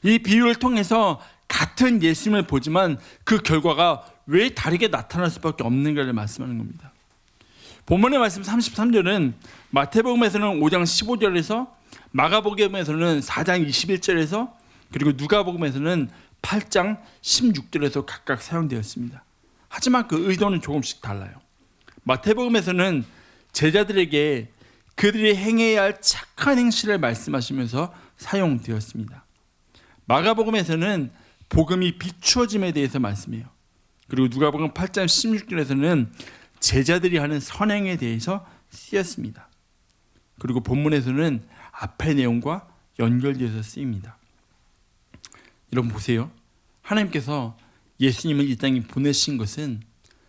이 비유를 통해서 같은 예수님을 보지만 그 결과가 왜 다르게 나타날 수밖에 없는가를 말씀하는 겁니다. 본문의 말씀 33절은 마태복음에서는 5장 15절에서, 마가복음에서는 4장 21절에서, 그리고 누가복음에서는 8장 16절에서 각각 사용되었습니다. 하지만 그 의도는 조금씩 달라요. 마태복음에서는 제자들에게 그들이 행해야 할 착한 행실을 말씀하시면서 사용되었습니다. 마가복음에서는 복음이 비추어짐에 대해서 말씀해요. 그리고 누가복음 8장 16절에서는 제자들이 하는 선행에 대해서 쓰였습니다. 그리고 본문에서는 앞의 내용과 연결되어서 쓰입니다. 여러분 보세요. 하나님께서 예수님을 이 땅에 보내신 것은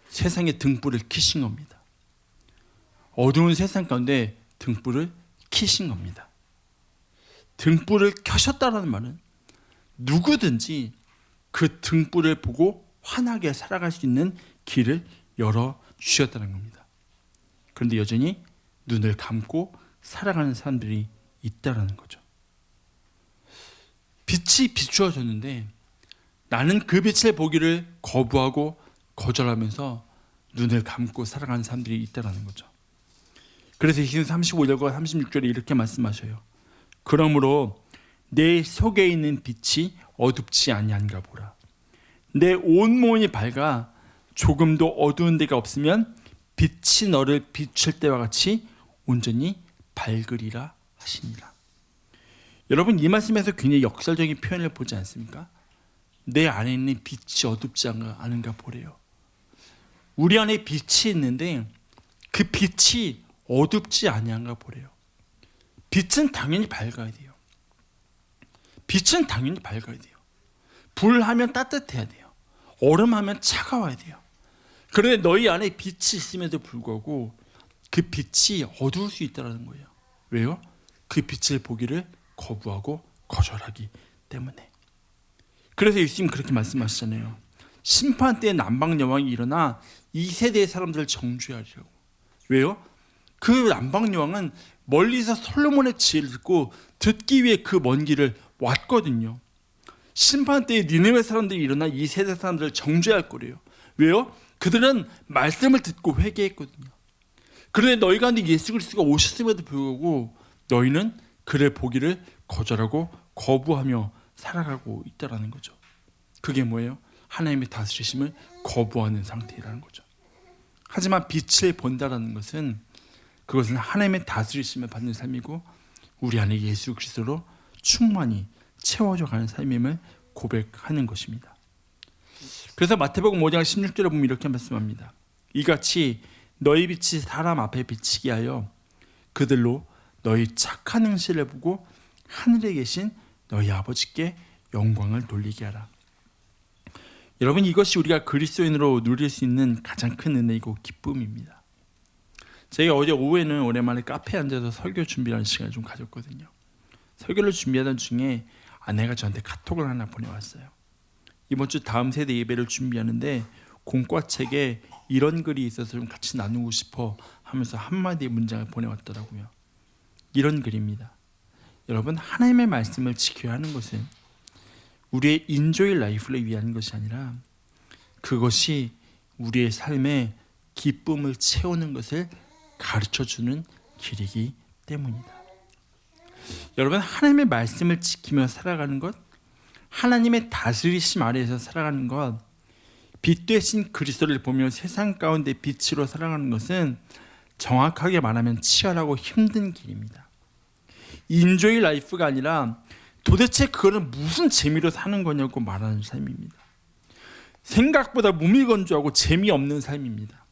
세상의 등불을 켜신 겁니다. 어두운 세상 가운데 등불을 켜신 겁니다. 등불을 켜셨다는 말은 누구든지 그 등불을 보고 환하게 살아갈 수 있는 길을 열어주셨다는 겁니다. 그런데 여전히 눈을 감고 살아가는 사람들이 있다는 거죠. 빛이 비추어졌는데 나는 그 빛을 보기를 거부하고 거절하면서 눈을 감고 살아가는 사람들이 있다는 거죠. 그래서 히브리 35절과 36절에 이렇게 말씀하셔요. 그러므로 내 속에 있는 빛이 어둡지 아니한가 보라. 내 온몸이 밝아 조금도 어두운 데가 없으면 빛이 너를 비출 때와 같이 온전히 밝으리라 하시니라. 여러분 이 말씀에서 굉장히 역설적인 표현을 보지 않습니까? 내 안에 있는 빛이 어둡지 않은가 보래요. 우리 안에 빛이 있는데 그 빛이 어둡지 아니한가 보래요. 빛은 당연히 밝아야 돼요. 빛은 당연히 밝아야 돼요. 불하면 따뜻해야 돼요. 얼음하면 차가워야 돼요. 그런데 너희 안에 빛이 있음에도 불구하고 그 빛이 어두울 수 있다는 거예요. 왜요? 그 빛을 보기를 거부하고 거절하기 때문에. 그래서 예수님 그렇게 말씀하시잖아요. 심판 때에 남방 여왕이 일어나 이 세대의 사람들을 정죄하리라고. 왜요? 그 남방 여왕은 멀리서 솔로몬의 지혜를 듣고 듣기 위해 그 먼 길을 왔거든요. 심판 때에 니느웨 사람들이 일어나 이 세대 사람들을 정죄할 거래요. 왜요? 그들은 말씀을 듣고 회개했거든요. 그런데 너희 가운데 예수 그리스도가 오셨음에도 불구하고 너희는 그를 보기를 거절하고 거부하며 살아가고 있다는 거죠. 그게 뭐예요? 하나님의 다스리심을 거부하는 상태라는 거죠. 하지만 빛을 본다라는 것은 그것은 하나님의 다스리심을 받는 삶이고 우리 안에 예수 그리스도로 충만히 채워져 가는 삶임을 고백하는 것입니다. 그래서 마태복음 5장 16절에 보면 이렇게 말씀합니다. 이같이 너희 빛이 사람 앞에 비치게 하여 그들로 너희 착한 행실을 보고 하늘에 계신 너희 아버지께 영광을 돌리게 하라. 여러분 이것이 우리가 그리스도인으로 누릴 수 있는 가장 큰 은혜이고 기쁨입니다. 제가 어제 오후에는 오랜만에 카페에 앉아서 설교 준비하는 시간을 좀 가졌거든요. 설교를 준비하던 중에 아내가 저한테 카톡을 하나 보내왔어요. 이번 주 다음 세대 예배를 준비하는데 공과책에 이런 글이 있어서 좀 같이 나누고 싶어 하면서 한마디의 문장을 보내왔더라고요. 이런 글입니다. 여러분 하나님의 말씀을 지켜야 하는 것은 우리의 인조이 라이프를 위한 것이 아니라 그것이 우리의 삶에 기쁨을 채우는 것을 가르쳐주는 길이기 때문이다. 여러분 하나님의 말씀을 지키며 살아가는 것, 하나님의 다스리심 아래에서 살아가는 것, 빛 되신 그리스도를 보며 세상 가운데 빛으로 살아가는 것은 정확하게 말하면 치열하고 힘든 길입니다. 인조이 라이프가 아니라 도대체 그거는 무슨 재미로 사는 거냐고 말하는 삶입니다. 생각보다 무미건조하고 재미없는 삶입니다.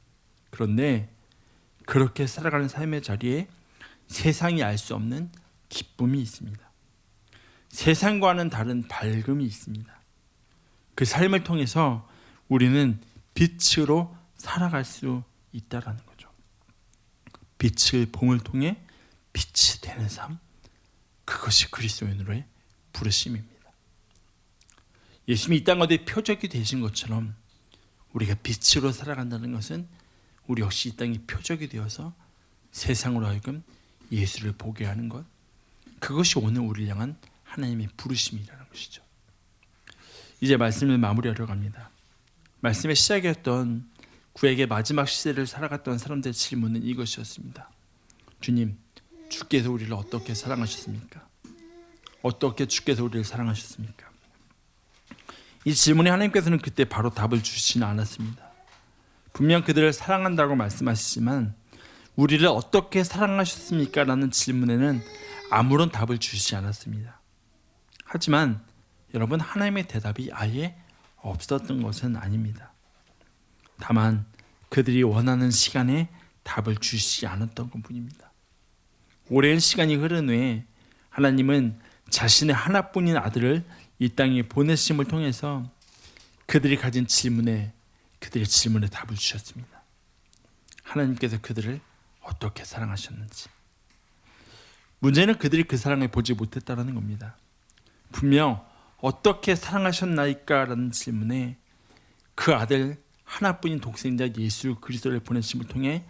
그런데 그렇게 살아가는 삶의 자리에 세상이 알 수 없는 기쁨이 있습니다. 세상과는 다른 밝음이 있습니다. 그 삶을 통해서 우리는 빛으로 살아갈 수 있다는 거죠. 빛을 봄을 통해 빛이 되는 삶, 그것이 그리스도인으로의 부르심입니다. 예수님이 이 땅 가운데 표적이 되신 것처럼 우리가 빛으로 살아간다는 것은 우리 역시 이 땅이 표적이 되어서 세상으로 하여금 예수를 보게 하는 것, 그것이 오늘 우리를 향한 하나님의 부르심이라는 것이죠. 이제 말씀을 마무리하려고 합니다. 말씀의 시작이었던 구약의 마지막 시대를 살아갔던 사람들의 질문은 이것이었습니다. 주님, 주께서 우리를 어떻게 사랑하셨습니까? 어떻게 주께서 우리를 사랑하셨습니까? 이 질문에 하나님께서는 그때 바로 답을 주시지는 않았습니다. 분명 그들을 사랑한다고 말씀하시지만 우리를 어떻게 사랑하셨습니까? 라는 질문에는 아무런 답을 주시지 않았습니다. 하지만 여러분, 하나님의 대답이 아예 없었던 것은 아닙니다. 다만 그들이 원하는 시간에 답을 주시지 않았던 것뿐입니다. 오랜 시간이 흐른 후에 하나님은 자신의 하나뿐인 아들을 이 땅에 보내심을 통해서 그들이 가진 그들의 질문에 답을 주셨습니다. 하나님께서 그들을 어떻게 사랑하셨는지. 문제는 그들이 그 사랑을 보지 못했다는 겁니다. 분명 어떻게 사랑하셨나이까? 라는 질문에 그 아들 하나뿐인 독생자 예수 그리스도를 보내심을 통해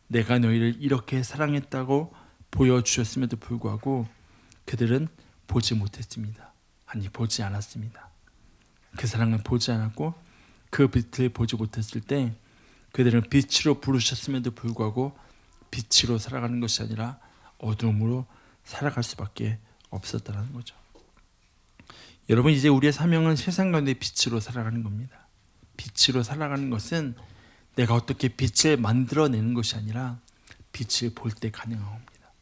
내가 너희를 이렇게 사랑했다고 보여주셨음에도 불구하고 그들은 보지 못했습니다. 아니, 보지 않았습니다. 그 사랑을 보지 않았고 그 빛을 보지 못했을 때 그들은 빛으로 부르셨음에도 불구하고 빛으로 살아가는 것이 아니라 어둠으로 살아갈 수밖에 없었다는 거죠. 여러분, 이제 우리의 사명은 세상 가운데 빛으로 살아가는 겁니다. 빛으로 살아가는 것은 내가 어떻게 빛을 만들어내는 것이 아니라 빛을 볼 때 가능한 겁니다.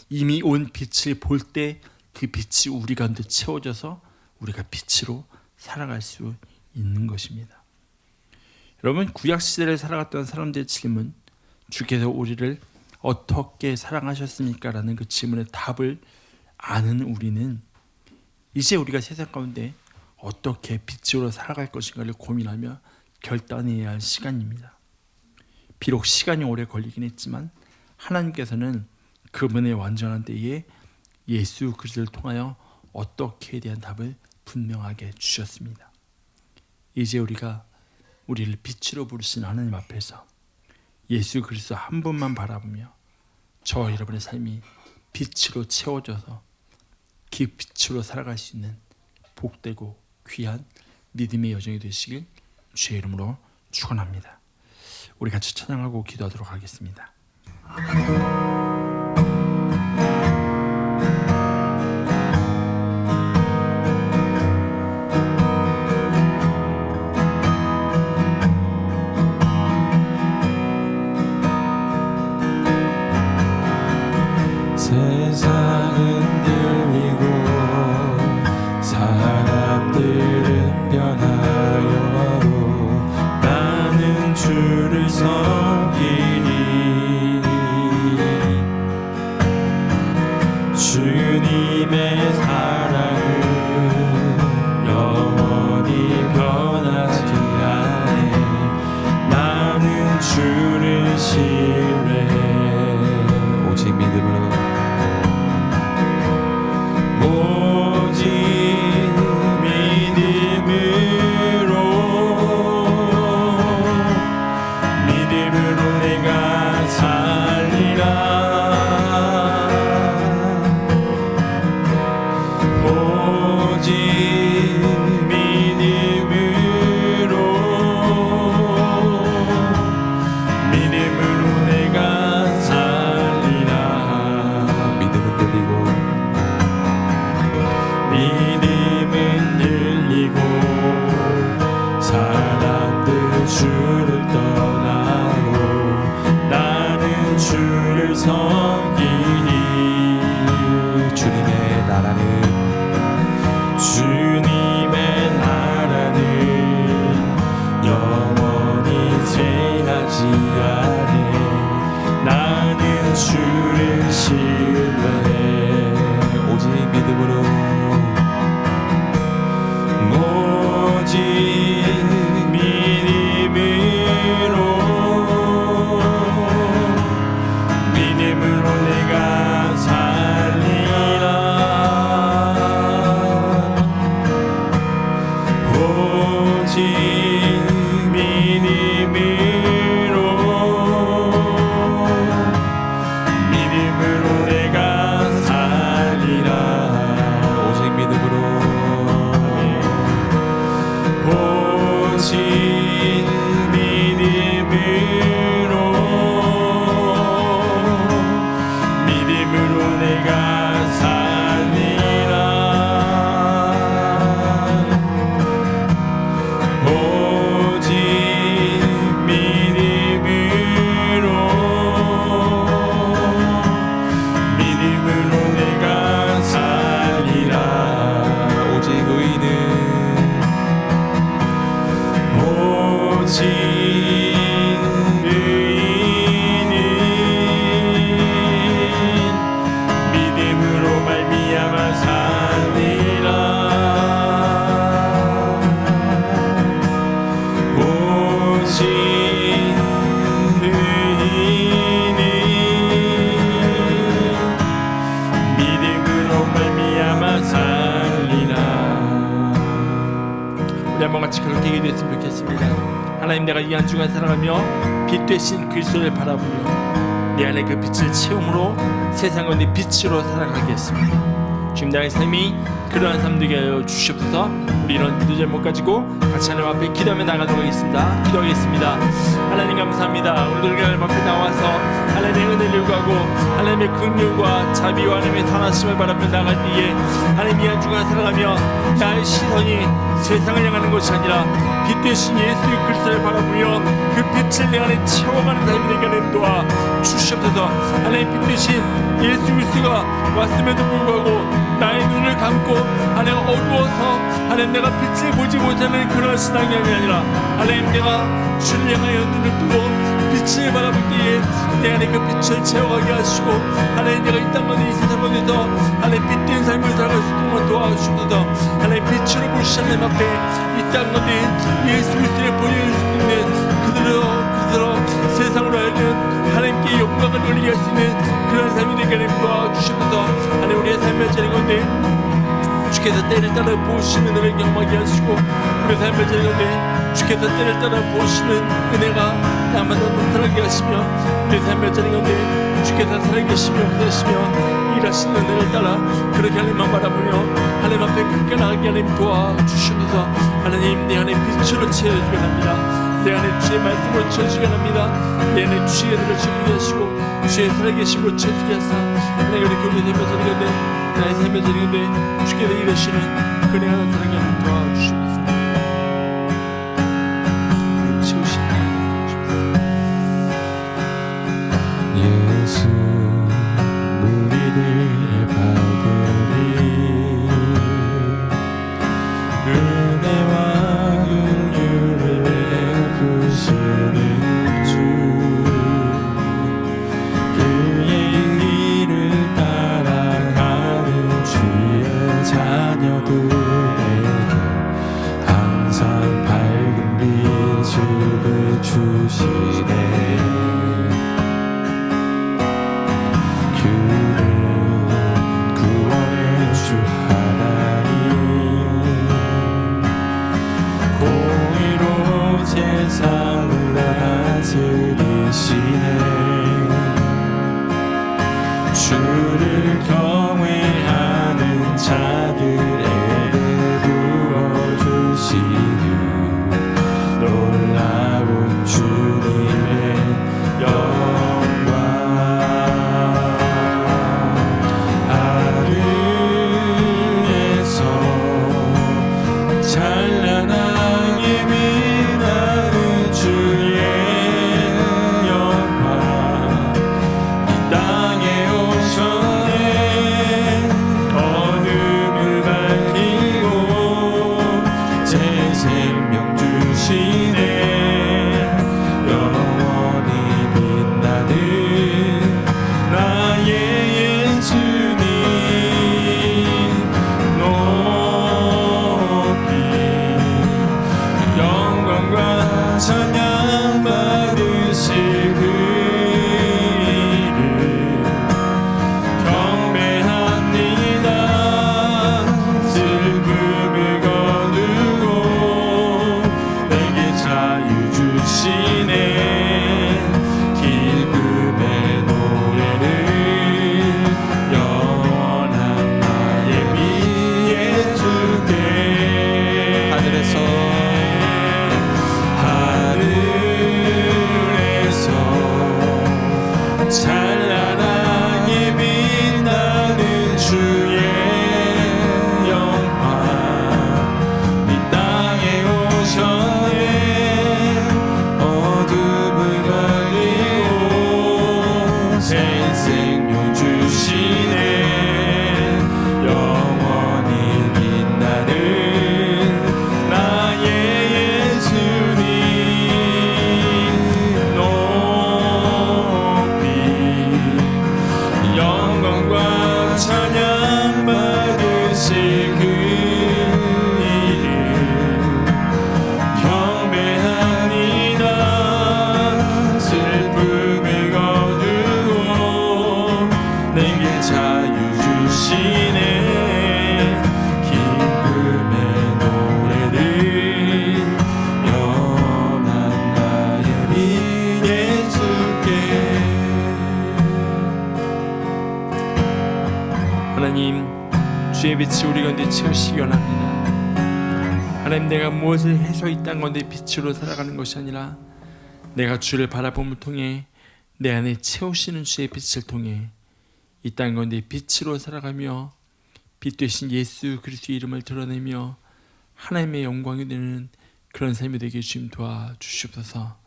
이미 온 빛을 볼 때 그 빛이 우리 가운데 채워져서 우리가 빛으로 살아갈 수 있는 것입니다. 여러분, 구약시대를 살아갔던 사람들의 질문, 주께서 우리를 어떻게 사랑하셨습니까? 라는 그 질문의 답을 아는 우리는 이제 우리가 세상 가운데 어떻게 빛으로 살아갈 것인가를 고민하며 결단해야 할 시간입니다. 비록 시간이 오래 걸리긴 했지만 하나님께서는 그분의 완전한 때에 예수 그리스도를 통하여 어떻게에 대한 답을 분명하게 주셨습니다. 이제 우리가 우리를 빛으로 부르신 하나님 앞에서 예수 그리스도 한 분만 바라보며 저와 여러분의 삶이 빛으로 채워져서 그 빛으로 살아갈 수 있는 복되고 귀한 믿음의 여정이 되시길 주의 이름으로 축원합니다. 우리 같이 찬양하고 기도하도록 하겠습니다. 세상은 들리고 사람들은 변하여도 나는 주를 섬기리. 주님의 사랑은 영원히 변하지 않네. 나는 주를 신뢰해. 오직 믿음으로 내가 살리라. 한번 같이 그렇게 기도했으면 좋겠습니다. 하나님, 내가 이 한 주간 살아가며 빛 되신 그리스도를 바라보며 내 안에 그 빛을 채움으로 세상을 내 빛으로 살아가겠습니다. 지금 나의 삶이 그러한 삶 되게 하여 주시옵소서. 우리 이런 기도 제목 가지고 같이 하나님 앞에 기도하며 나가도록 하겠습니다. 기도하겠습니다. 하나님 감사합니다. 오늘도 하나님 앞에 나와서 하나님의 은혜를 요구하고 하나님의 긍휼과 자비와 하나님의 선하심을 바라며 나갈 때에 하나님, 이 한 주간 살아가며 나의 시선이 세상을 향하는 것이 아니라 빛 되신 예수 그리스도를 바라보며 그 빛을 내 안에 채워가는 삶이 되게 하는 도와 주시옵소서. 하나님, 빛 되신 예수 그리스도가 왔음에도 불구하고 나의 눈을 감고 하나님 어두워서 하나님 내가 빛을 보지 못하는 그런 신앙이 아니라 하나님, 내가 주를 향하여 눈을 뜨고 빛을 바라볼 때에 내 안에 그 빛을 채워가게 하시고 하나님, 내가 이 땅 가운데 이 세상 가운데서 하나님 빛된 삶을 살아갈 수 있도록 도와주셔서 하나님, 빛으로 보시는 하나님 앞에 이 땅 가운데 예수 그리스도를 보여줄 수 있는 그대로 세상으로 하여금 하나님께 영광을 돌리게 할 수 있는 그런 삶이 되게 하나님 도와주셔서 하나님, 우리의 삶을 지는 건데 주께서 때를 따라 보시는 은혜를 경험하게 하시고 우리의 삶을 지는 건데 주께서 때를 따라 보시는 은혜가 나마다 나타나게 하시며 우리의 삶을 지는 건데 주께서 살아계시며 그러시며 일하시는 은혜를 따라 그렇게 하나님만 바라보며 하나님 앞에 크게 나가게 하나님 도와주시옵소서. 하나님, 내 안에 빛으로 채워주게 합니다. 내 안에 주의 말씀으로 채워주게 합니다. 내 안에 주의 은혜를 채워주게 하시고 주의 살아계심으로 채워주게 하사 하나님, 우리 교회 삶을 지는 건데 나의 삶을 지는 건데 주께서 일하시는 그 은혜가 나타나게 하나님 도와주시옵소서. 우리 채우시는 예수 우리들의 발걸음 은혜와 긍휼을 베푸시는 주 그의 길을 따라가는 주의 자녀들에게 하나님, 주의 빛이 우리 가운데 채우시기 원합니다. 하나님, 내가 무엇을 해서 이 땅 가운데 빛으로 살아가는 것이 아니라 내가 주를 바라봄을 통해 내 안에 채우시는 주의 빛을 통해 이 땅 가운데 빛으로 살아가며 빛 되신 예수 그리스도의 이름을 드러내며 하나님의 영광이 되는 그런 삶이 되게 주님 도와주시옵소서.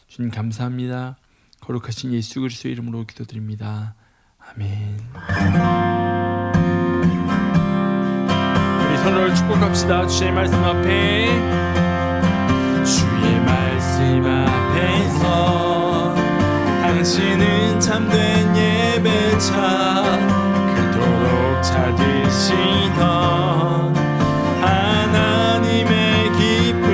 주님 감사합니다. 거룩하신 예수 그리스도의 이름으로 기도드립니다. 아멘. 우리 서로를 축복합시다. 주의 말씀 앞에, 주의 말씀 앞에서 당신은 참된 예배자, 그토록 찾으시던 하나님의 기쁨,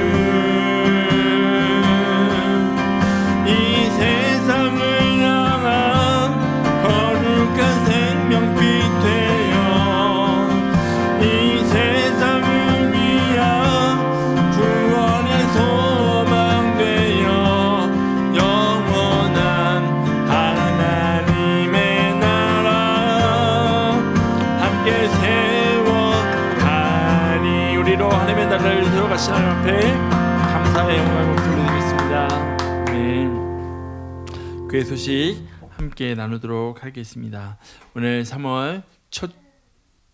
이 세상을 향한 거룩한 생명빛 되어 이 세상을 위한 구원의 소망 되어 영원한 하나님의 나라 함께 세워가니. 우리로 하나님의 나라를 세워가신 하나님 앞에 감사의 영광을 돌려드리겠습니다. 교회 소식 함께 나누도록 하겠습니다. 오늘 3월 첫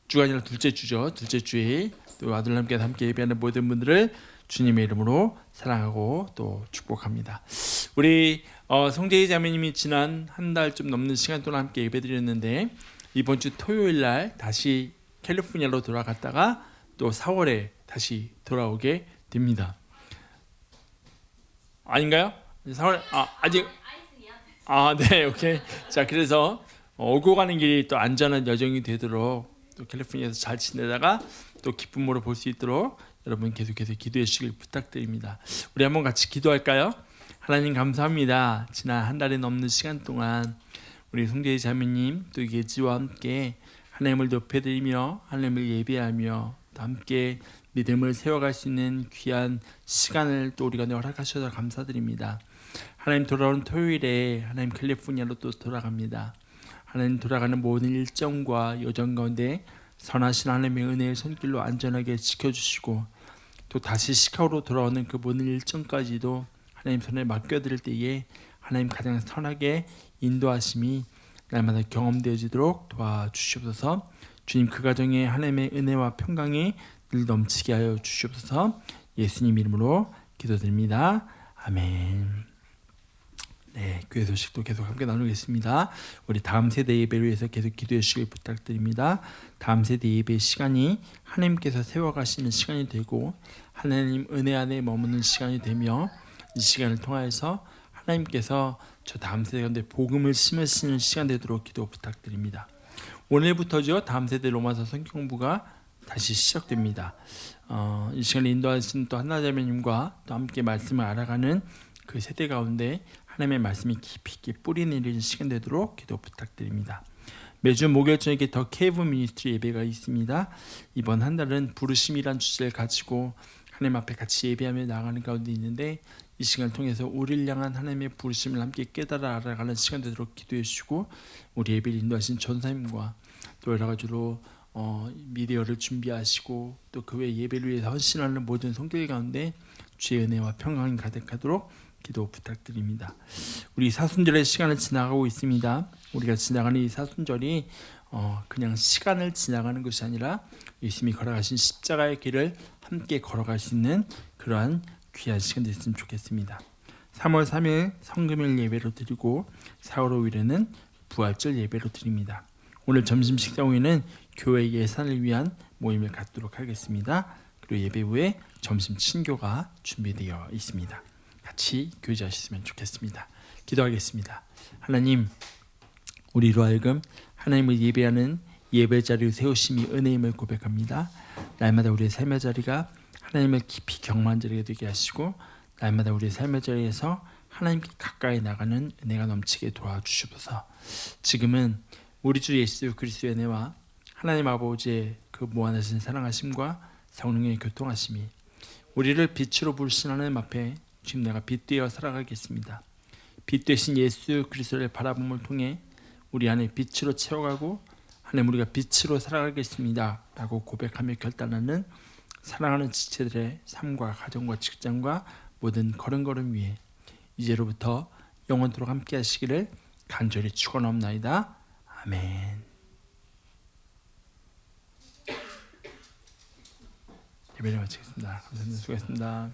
주가 아니라 둘째 주죠. 둘째 주에 또 아들 함께 예배하는 모든 분들을 주님의 이름으로 사랑하고 또 축복합니다. 우리 성재희 자매님이 지난 한 달 좀 넘는 시간 동안 함께 예배드렸는데 이번 주 토요일 날 다시 캘리포니아로 돌아갔다가 또 4월에 다시 돌아오게 됩니다. 아닌가요? 4월 아직 네, 오케이. 자, 그래서 오고 가는 길이 또 안전한 여정이 되도록 또 캘리포니아에서 잘 지내다가 또 기쁨으로 볼 수 있도록 여러분 계속해서 기도해 주시길 부탁드립니다. 우리 한번 같이 기도할까요? 하나님 감사합니다. 지난 한 달이 넘는 시간 동안 우리 송재희 자매님 또 예지와 함께 하나님을 높여드리며 하나님을 예배하며 또 함께 믿음을 세워갈 수 있는 귀한 시간을 또 우리가 허락하셔서 감사드립니다. 하나님, 돌아오는 토요일에 하나님 캘리포니아로 또 돌아갑니다. 하나님, 돌아가는 모든 일정과 여정 가운데 선하신 하나님의 은혜의 손길로 안전하게 지켜주시고 또 다시 시카고로 돌아오는 그 모든 일정까지도 하나님 손에 맡겨드릴 때에 하나님 가장 선하게 인도하심이 날마다 경험되어지도록 도와주시옵소서. 주님, 그 가정에 하나님의 은혜와 평강이 늘 넘치게 하여 주시옵소서. 예수님 이름으로 기도드립니다. 아멘. 네, 교회 소식도 계속 함께 나누겠습니다. 우리 다음 세대 예배를 위해서 계속 기도해 주시길 부탁드립니다. 다음 세대 예배 시간이 하나님께서 세워가시는 시간이 되고 하나님 은혜 안에 머무는 시간이 되며 이 시간을 통하여서 하나님께서 저 다음 세대 가운데 복음을 심으시는 시간 되도록 기도 부탁드립니다. 오늘부터죠, 다음 세대 로마서 성경 공부가 다시 시작됩니다. 이 시간을 인도하신 또 한나자매님과 또 함께 말씀을 알아가는 그 세대 가운데 하나님의 말씀이 깊이 있게 뿌리 내리는 시간 되도록 기도 부탁드립니다. 매주 목요일 저녁에 더 케이브 미니스트리 예배가 있습니다. 이번 한 달은 부르심이란 주제를 가지고 하나님 앞에 같이 예배하며 나가는 가운데 있는데 이 시간을 통해서 우리를 향한 하나님의 부르심을 함께 깨달아 알아가는 시간 되도록 기도해 주시고 우리 예배를 인도하신 전사님과 또 여러 가지로 미디어를 준비하시고 또 그 외 예배를 위해서 헌신하는 모든 성도들 가운데 주의 은혜와 평강이 가득하도록 기도 부탁드립니다. 우리 사순절의 시간을 지나가고 있습니다. 우리가 지나가는 이 사순절이 그냥 시간을 지나가는 것이 아니라 예수님이 걸어가신 십자가의 길을 함께 걸어갈 수 있는 그러한 귀한 시간 됐으면 좋겠습니다. 3월 3일 성금일 예배로 드리고 4월 5일에는 부활절 예배로 드립니다. 오늘 점심 식사 후에는 교회 예산을 위한 모임을 갖도록 하겠습니다. 그리고 예배 후에 점심 친교가 준비되어 있습니다. 같이 교제하셨으면 좋겠습니다. 기도하겠습니다. 하나님, 우리로 하여금 하나님을 예배하는 예배 자리를 세우심이 은혜임을 고백합니다. 날마다 우리의 삶의 자리가 하나님을 깊이 경험한 자리가 되게 하시고 날마다 우리의 삶의 자리에서 하나님께 가까이 나가는 은혜가 넘치게 도와주시옵소서. 지금은 우리 주 예수 그리스도의 은혜와 하나님 아버지의 그 무한하신 사랑하심과 성령의 교통하심이 우리를 빛으로 부르신 하나님 앞에 지금 내가 빛 되어 살아가겠습니다. 빛 되신 예수 그리스도를 바라봄을 통해 우리 안에 빛으로 채워가고 하나님 우리가 빛으로 살아가겠습니다 라고 고백하며 결단하는 사랑하는 지체들의 삶과 가정과 직장과 모든 걸음걸음 위에 이제로부터 영원토록 함께 하시기를 간절히 축원하옵나이다. 아멘. 예배를 마치겠습니다. 감사합니다. 수고하셨습니다.